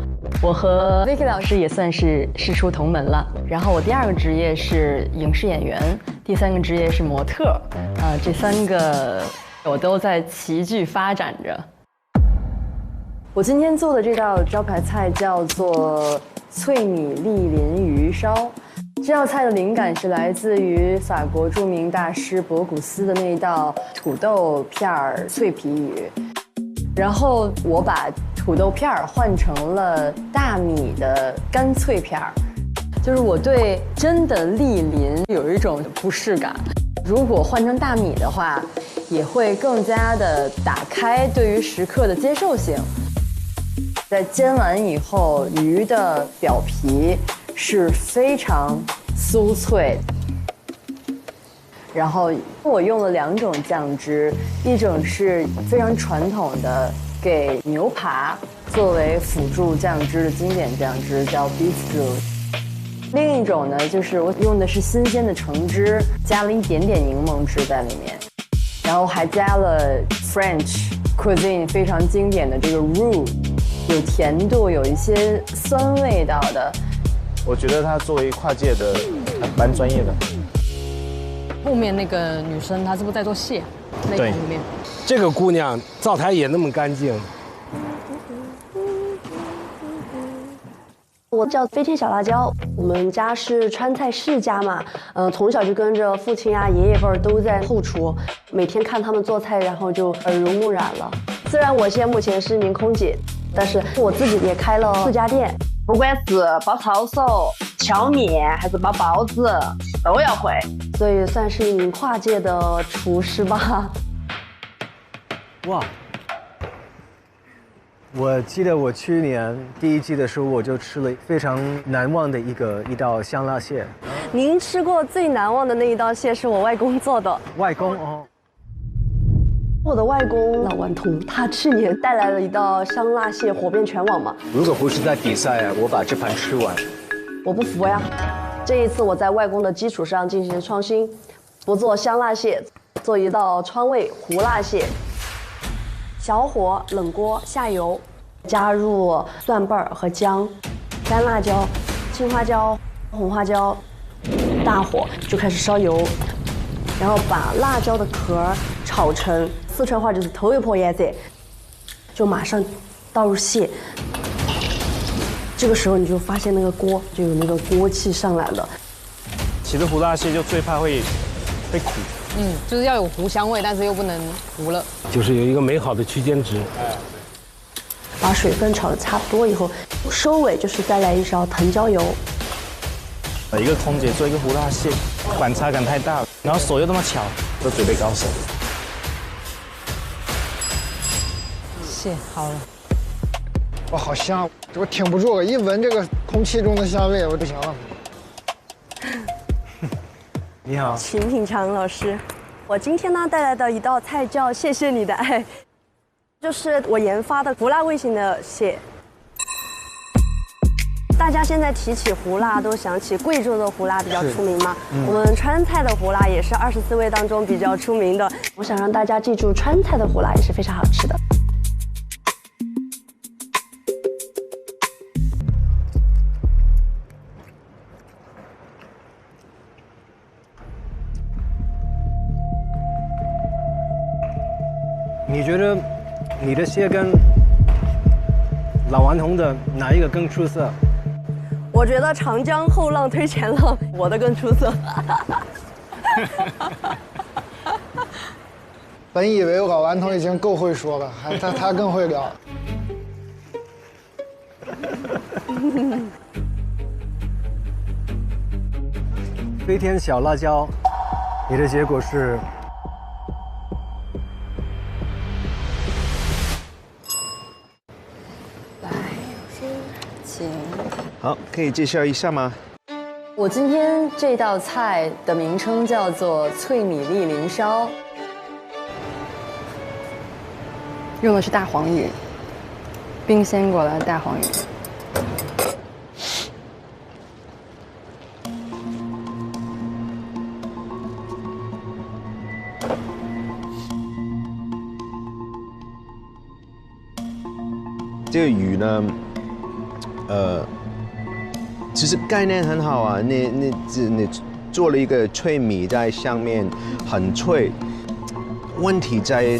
我和 Vicky 老师也算是师出同门了。然后我第二个职业是影视演员，第三个职业是模特。这三个我都在齐聚发展着。我今天做的这道招牌菜叫做脆米莅鳞鱼烧。这道菜的灵感是来自于法国著名大师博古斯的那一道土豆片脆皮鱼，然后我把土豆片换成了大米的干脆片，就是我对真的莅鳞有一种不适感，如果换成大米的话，也会更加的打开对于食客的接受性。在煎完以后，鱼的表皮是非常酥脆，然后我用了2种酱汁，一种是非常传统的给牛扒作为辅助酱汁的经典酱汁，叫 beef stew。另一种呢，就是我用的是新鲜的橙汁，加了一点点柠檬汁在里面，然后还加了 French cuisine 非常经典的这个 roux， 有甜度，有一些酸味道的。我觉得他作为跨界的，蛮专业的。后面那个女生她是不是在做蟹？那对里面。这个姑娘灶台也那么干净。我叫飞天小辣椒，我们家是川菜世家嘛，从小就跟着父亲啊、爷爷辈儿都在后厨，每天看他们做菜，然后就耳濡目染了。虽然我现在目前是一名空姐，但是我自己也开了4家店，不管是包抄手、荞面还是包包子，都要会，所以算是一名跨界的厨师吧。哇！我记得我去年第1季的时候，我就吃了非常难忘的一道香辣蟹。您吃过最难忘的那一道蟹是我外公做的。外公哦。我的外公老顽童，他去年带来了一道香辣蟹，火遍全网嘛。如果不是在比赛啊，我把这盘吃完。我不服呀！这一次我在外公的基础上进行创新，不做香辣蟹，做一道川味胡辣蟹。小火冷锅下油，加入蒜瓣和姜、干辣椒、青花椒、红花椒，大火就开始烧油，然后把辣椒的壳炒成四川话就是头一破颜色，就马上倒入蟹。这个时候你就发现那个锅就有那个锅气上来了。其实胡辣蟹就最怕会苦。就是要有糊香味，但是又不能糊了。就是有一个美好的区间值。把水分炒得差不多以后，收尾就是再来一勺藤椒油。一个空姐做一个胡辣蟹，反差感太大了，然后手又那么巧，都绝对高手。蟹好了。哇，好香！我挺不住了，一闻这个空气中的香味，我不行了。你好，请品尝，老师。我今天呢带来的一道菜叫“谢谢你的爱”，就是我研发的胡辣味型的蟹。大家现在提起胡辣，都想起贵州的胡辣比较出名嘛。我们川菜的胡辣也是24味当中比较出名的。我想让大家记住，川菜的胡辣也是非常好吃的。你觉得你的蟹跟老顽童的哪一个更出色？我觉得长江后浪推前浪，我的更出色。本以为老顽童已经够会说了，他更会聊。飞天小辣椒，你的结果是？好，可以介绍一下吗？我今天这道菜的名称叫做脆米粒淋烧，用的是大黄鱼，冰鲜过来的大黄鱼。这个鱼呢，其实概念很好啊，你做了一个脆米在上面，很脆。问题在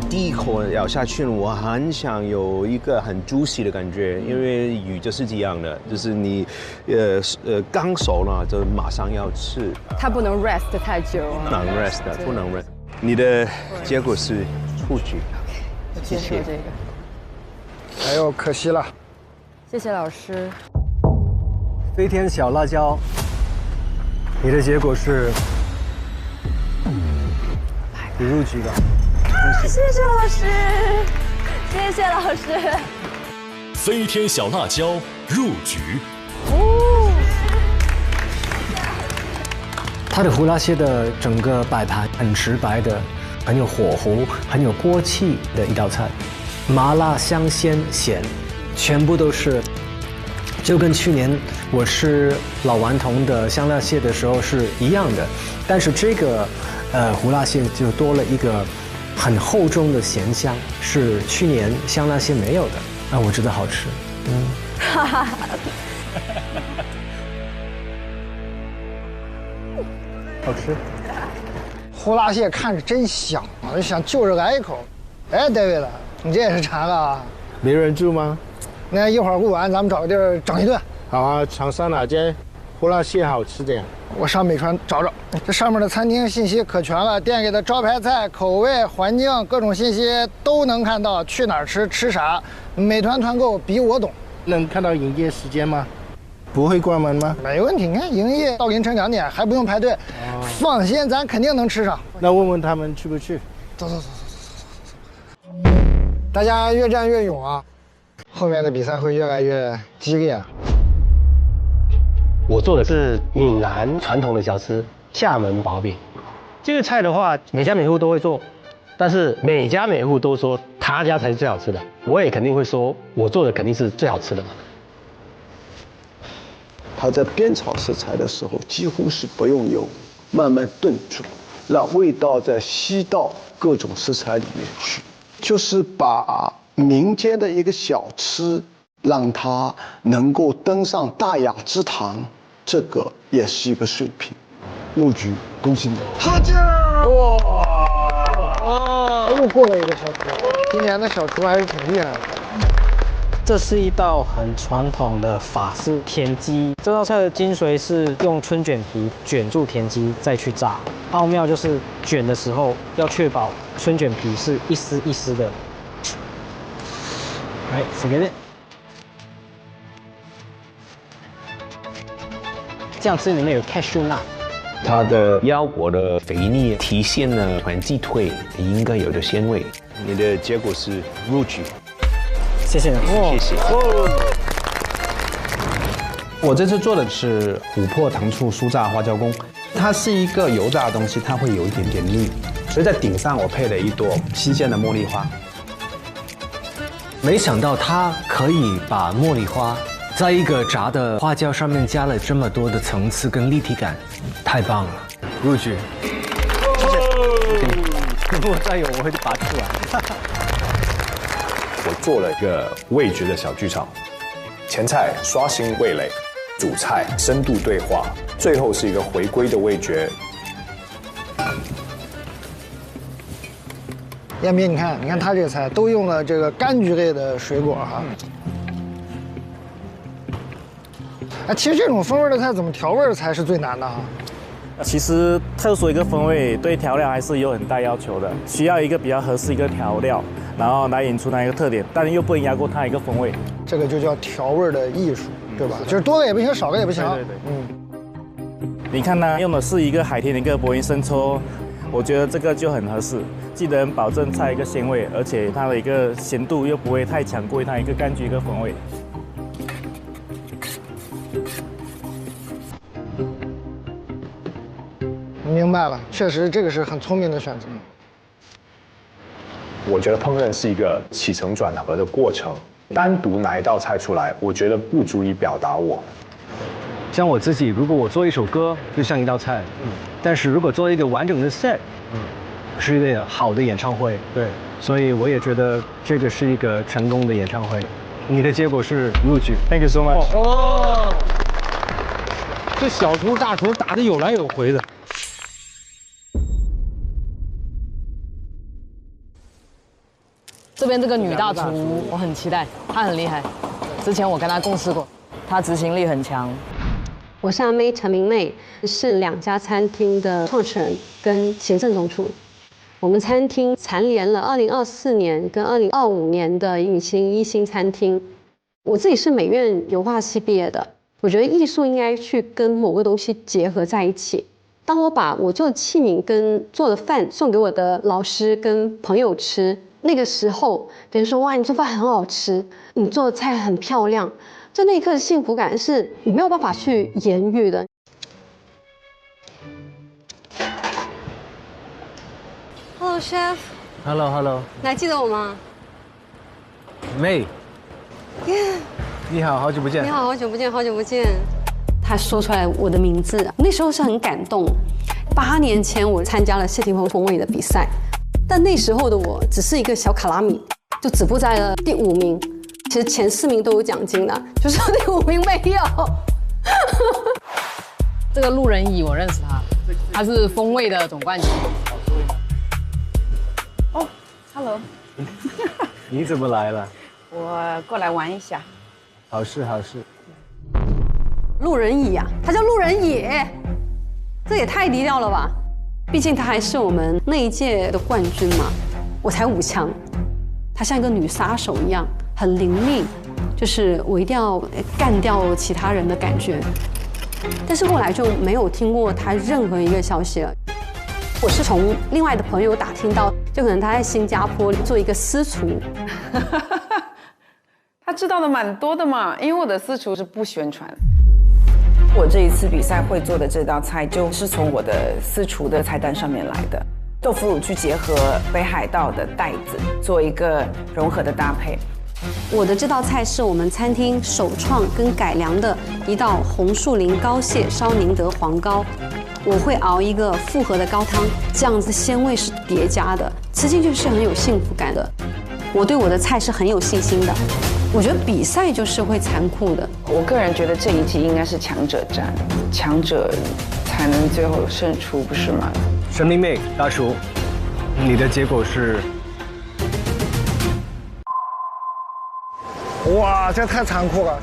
第一口咬下去，我很想有一个很 juicy 的感觉，因为鱼就是这样的，就是你刚熟了就马上要吃。它不能 rest 太久。不能 rest 的，不能 rest。你的结果是出局。谢谢这个。哎呦，可惜了。谢谢老师。飞天小辣椒，你的结果是你入局了。谢谢老师，谢谢老师。飞天小辣椒入局。它的胡辣蟹的整个摆盘很直白的，很有火候，很有锅气的一道菜，麻辣香鲜咸，全部都是就跟去年我吃老顽童的香辣蟹的时候是一样的，但是这个胡辣蟹就多了一个很厚重的咸香，是去年香辣蟹没有的，我觉得好吃。哈哈。好吃。胡辣蟹看着真香，我就想就着来一口。哎，戴维了，你这也是馋了啊？没人住吗？那一会儿录完，咱们找个地儿整一顿。好啊，长沙哪间胡辣蟹好吃的呀？我上美团找找，这上面的餐厅信息可全了，店里的招牌菜、口味、环境各种信息都能看到，去哪儿吃、吃啥，美团团购比我懂。能看到营业时间吗？不会关门吗？没问题，你看营业到凌晨2点，还不用排队。放心，咱肯定能吃上。那问问他们去不去？走。大家越战越勇啊！后面的比赛会越来越激烈。我做的是闽南传统的小吃厦门薄饼。这个菜的话，每家每户都会做，但是每家每户都说他家才是最好吃的。我也肯定会说，我做的肯定是最好吃的嘛。它在煸炒食材的时候，几乎是不用油，慢慢炖煮，让味道再吸到各种食材里面去，就是把民间的一个小吃，让它能够登上大雅之堂，这个也是一个水平。入局，恭喜你！喝酒！哇！又过了一个小厨，今年的小厨还是挺厉害的。这是一道很传统的法式田鸡，这道菜的精髓是用春卷皮卷住田鸡再去炸。奥妙就是卷的时候要确保春卷皮是一丝一丝的。来，forget it。这样吃里面有 cashew nut。它的腰果的肥腻体现了团鸡腿应该有的鲜味。你的结果是入局。谢谢，谢谢。我这次做的是琥珀糖醋酥炸花椒公，它是一个油炸的东西，它会有一点点腻，所以在顶上我配了一朵新鲜的茉莉花。没想到它可以把茉莉花在一个炸的花椒上面加了这么多的层次跟立体感，太棒了！入局。谢谢。如果再有，我会拔出来。我做了一个味觉的小剧场，前菜刷新味蕾，主菜深度对话，最后是一个回归的味觉。彦斌，你看他这个菜都用了这个柑橘类的水果哈。哎，其实这种风味的菜怎么调味才是最难的哈。其实特殊一个风味对调料还是有很大要求的，需要一个比较合适一个调料，然后来引出它一个特点，但又不能压过它一个风味。这个就叫调味的艺术，对吧？就是多了也不行，少了也不行。对。你看它用的是一个海天的一个薄音生抽，我觉得这个就很合适，既能保证菜一个鲜味，而且它的一个咸度又不会太强过它一个柑橘一个风味。明白了，确实这个是很聪明的选择。我觉得烹饪是一个起承转合的过程，单独拿一道菜出来，我觉得不足以表达我。像我自己，如果我做一首歌，就像一道菜，但是如果做一个完整的 set，是一个好的演唱会。对，所以我也觉得这个是一个成功的演唱会。你的结果是入局。Thank you so much。哦，这小厨大厨打得有来有回的。这边这个女大厨，我很期待，她很厉害。之前我跟她共事过，她执行力很强。我是阿妹陈明媚，是2家餐厅的创始人跟行政总厨。我们餐厅蝉联了2024年跟2025年的米其林1星餐厅。我自己是美院油画系毕业的，我觉得艺术应该去跟某个东西结合在一起。当我把我做的器皿跟做的饭送给我的老师跟朋友吃，那个时候别人说哇，你做饭很好吃，你做的菜很漂亮，就那一刻的幸福感是你没有办法去言喻的。Hello Chef。Hello。你还记得我吗？妹。你好，好久不见。你好，好久不见，好久不见。他说出来我的名字，那时候是很感动。8年前我参加了谢霆锋风味的比赛，但那时候的我只是一个小卡拉米，就止步在了第5名。其实前4名都有奖金的，就是第5名没有。这个路人乙我认识他，他是风味的总冠军。哦 ，Hello， 你怎么来了？我过来玩一下。好事好事。路人乙啊，他叫路人野，这也太低调了吧！毕竟他还是我们那一届的冠军嘛。我才5强，他像一个女杀手一样，很凌厉，就是我一定要干掉其他人的感觉。但是后来就没有听过他任何一个消息了。我是从另外的朋友打听到，就可能他在新加坡做一个私厨。他知道的蛮多的嘛，因为我的私厨是不宣传。我这一次比赛会做的这道菜，就是从我的私厨的菜单上面来的。豆腐乳去结合北海道的带子，做一个融合的搭配。我的这道菜是我们餐厅首创跟改良的一道红树林膏蟹烧宁德黄膏。我会熬一个复合的高汤，这样子鲜味是叠加的，吃进去是很有幸福感的。我对我的菜是很有信心的。我觉得比赛就是会残酷的。我个人觉得这一集应该是强者战，强者才能最后胜出，不是吗？神明妹大厨，你的结果是？哇，这太残酷了！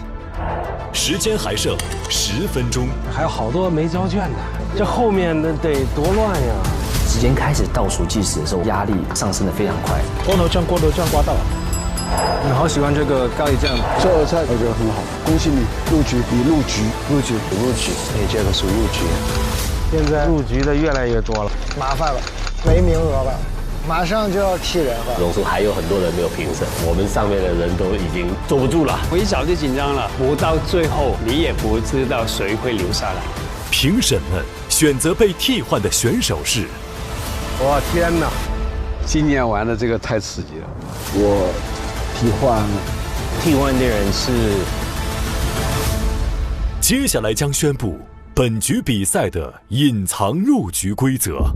时间还剩10分钟，还有好多没交卷的，这后面的得多乱呀！时间开始倒数计时的时候，压力上升得非常快。锅头酱刮到了。你好喜欢这个咖喱酱，这道菜我觉得很好，恭喜你入局，你入局，你这个是入局。现在入局的越来越多了，麻烦了，没名额了，马上就要踢人了。榕树还有很多人没有评审，我们上面的人都已经坐不住了。我一早就紧张了，不到最后你也不知道谁会留下来。评审们选择被替换的选手是。哇天哪！今年玩的这个太刺激了。我替换的人是。接下来将宣布本局比赛的隐藏入局规则。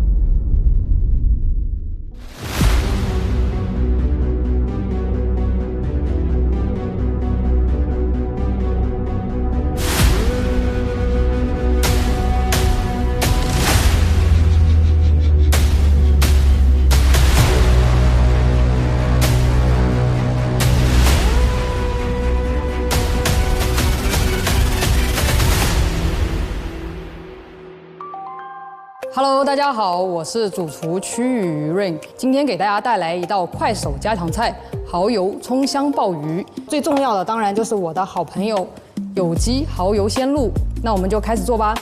Hello， 大家好，我是主厨曲宇润，今天给大家带来一道快手家常菜——蚝油葱香鲍鱼。最重要的当然就是我的好朋友有机蚝油鲜露。那我们就开始做吧。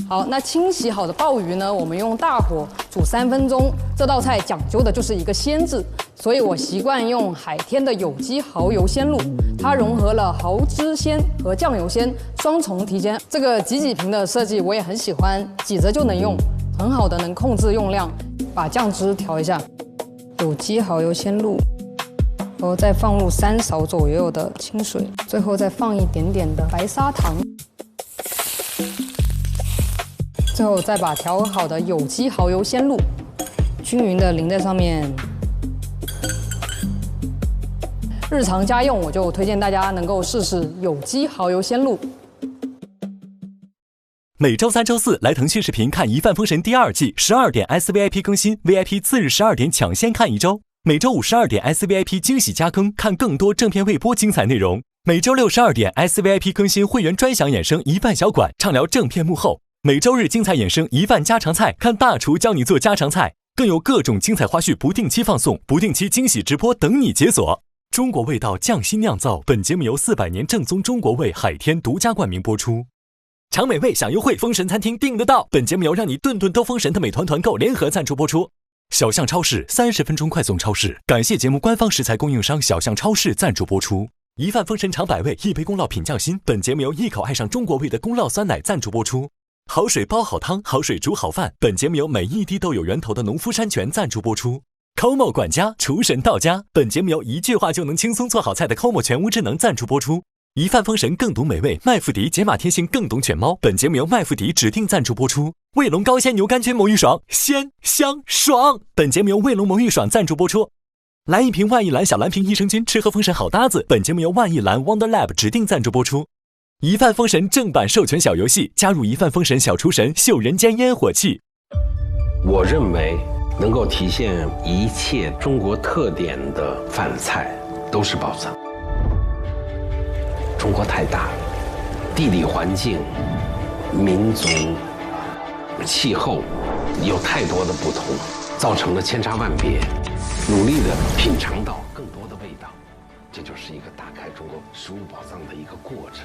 好，那清洗好的鲍鱼呢，我们用大火煮3分钟。这道菜讲究的就是一个鲜字，所以我习惯用海天的有机蚝油鲜露，它融合了蚝汁鲜和酱油鲜双重提鲜。这个挤瓶的设计我也很喜欢，挤着就能用。很好的能控制用量，把酱汁调一下，有机蚝油鲜露，然后再放入3勺左右的清水，最后再放一点点的白砂糖，最后再把调和好的有机蚝油鲜露均匀的淋在上面。日常家用我就推荐大家能够试试有机蚝油鲜露。每周3、周4来腾讯视频看《一饭封神》第2季，12点 SVIP 更新 ，VIP 次日12点抢先看1周。每周5、12点 SVIP 惊喜加更，看更多正片未播精彩内容。每周6、12点 SVIP 更新会员专享衍生一饭小馆，畅聊正片幕后。每周日精彩衍生一饭家常菜，看大厨教你做家常菜，更有各种精彩花絮不定期放送，不定期惊喜直播等你解锁。中国味道匠心酿造，本节目由400年正宗中国味海天独家冠名播出。尝美味享优惠，封神餐厅订得到。本节目由让你顿顿都封神的美团团购联合赞助播出。小象超市30分钟快送超市，感谢节目官方食材供应商小象超市赞助播出。一饭封神尝百味，一杯宫酪品匠心。本节目由一口爱上中国味的宫酪酸奶赞助播出。好水煲好汤，好水煮好饭。本节目由每一滴都有源头的农夫山泉赞助播出。Como 管家厨神到家。本节目由一句话就能轻松做好菜的 Como 全屋智能赞助播出。一饭封神更懂美味，麦麸迪解码天性更懂犬猫。本节目由麦麸迪指定赞助播出。卫龙高鲜牛肝菌魔芋爽，鲜香爽。本节目由卫龙魔芋爽赞助播出。来一瓶万益蓝小蓝瓶益生菌，吃喝封神好搭子。本节目由万益蓝 Wonder Lab 指定赞助播出。一饭封神正版授权小游戏，加入一饭封神小厨神，秀人间烟火气。我认为能够体现一切中国特点的饭菜都是宝藏。中国太大了，地理环境、民族、气候有太多的不同，造成了千差万别。努力的品尝到更多的味道，这就是一个打开中国食物宝藏的一个过程。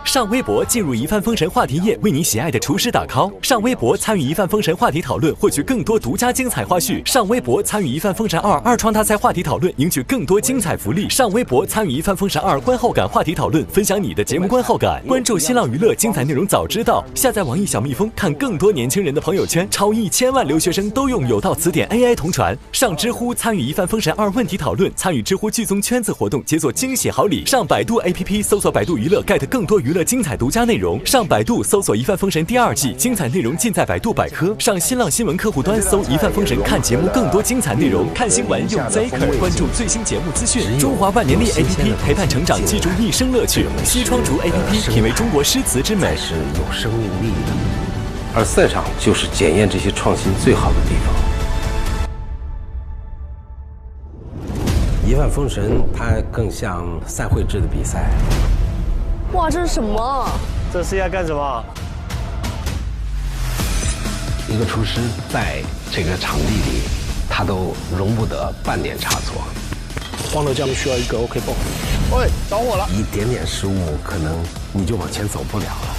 上微博进入一饭封神话题页，为你喜爱的厨师打 call。上微博参与一饭封神话题讨论，获取更多独家精彩花絮。上微博参与一饭封神二创大赛话题讨论，赢取更多精彩福利。上微博参与一饭封神观后感话题讨论，分享你的节目观后感。关注新浪娱乐，精彩内容早知道。下载网易小蜜蜂，看更多年轻人的朋友圈。超1000万留学生都用有道词典 AI 同传。上知乎参与一饭封神问题讨论，参与知乎剧综圈子活动，解锁惊喜好礼。上百度 APP 搜索百度娱乐 ，get 更多娱乐精彩独家内容。上百度搜索《一饭封神》第2季，精彩内容尽在百度百科。上新浪新闻客户端搜《一饭封神》，看节目更多精彩内容。看新闻用 Zaker， 关注最新节目资讯。中华万年历 APP 陪伴成长，记住一生乐趣。西窗竹 APP 品味中国诗词之美，是有生命力的。而赛场就是检验这些创新最好的地方。一饭封神，它更像赛会制的比赛。哇，这是什么？这是要干什么？一个厨师在这个场地里，他都容不得半点差错。黄豆酱需要一个 OK 泵。喂，着火了！一点点失误，可能你就往前走不了了。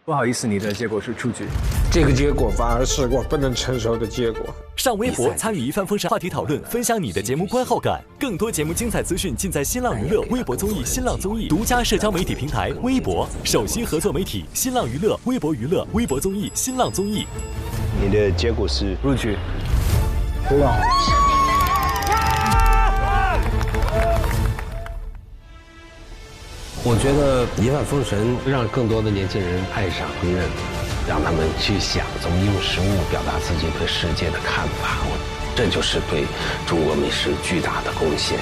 不好意思，你的结果是出局。这个结果反而是我不能承受的结果。上微博参与一饭封神话题讨论，分享你的节目观后感。更多节目精彩资讯尽在新浪娱乐、微博综艺、新浪综艺独家社交媒体平台微博，首席合作媒体新浪娱乐、微博娱乐、微博综艺、新浪综艺。你的结果是录取。哇！我觉得一饭封神让更多的年轻人爱上烹饪，让他们去想怎么用食物表达自己对世界的看法，这就是对中国美食巨大的贡献。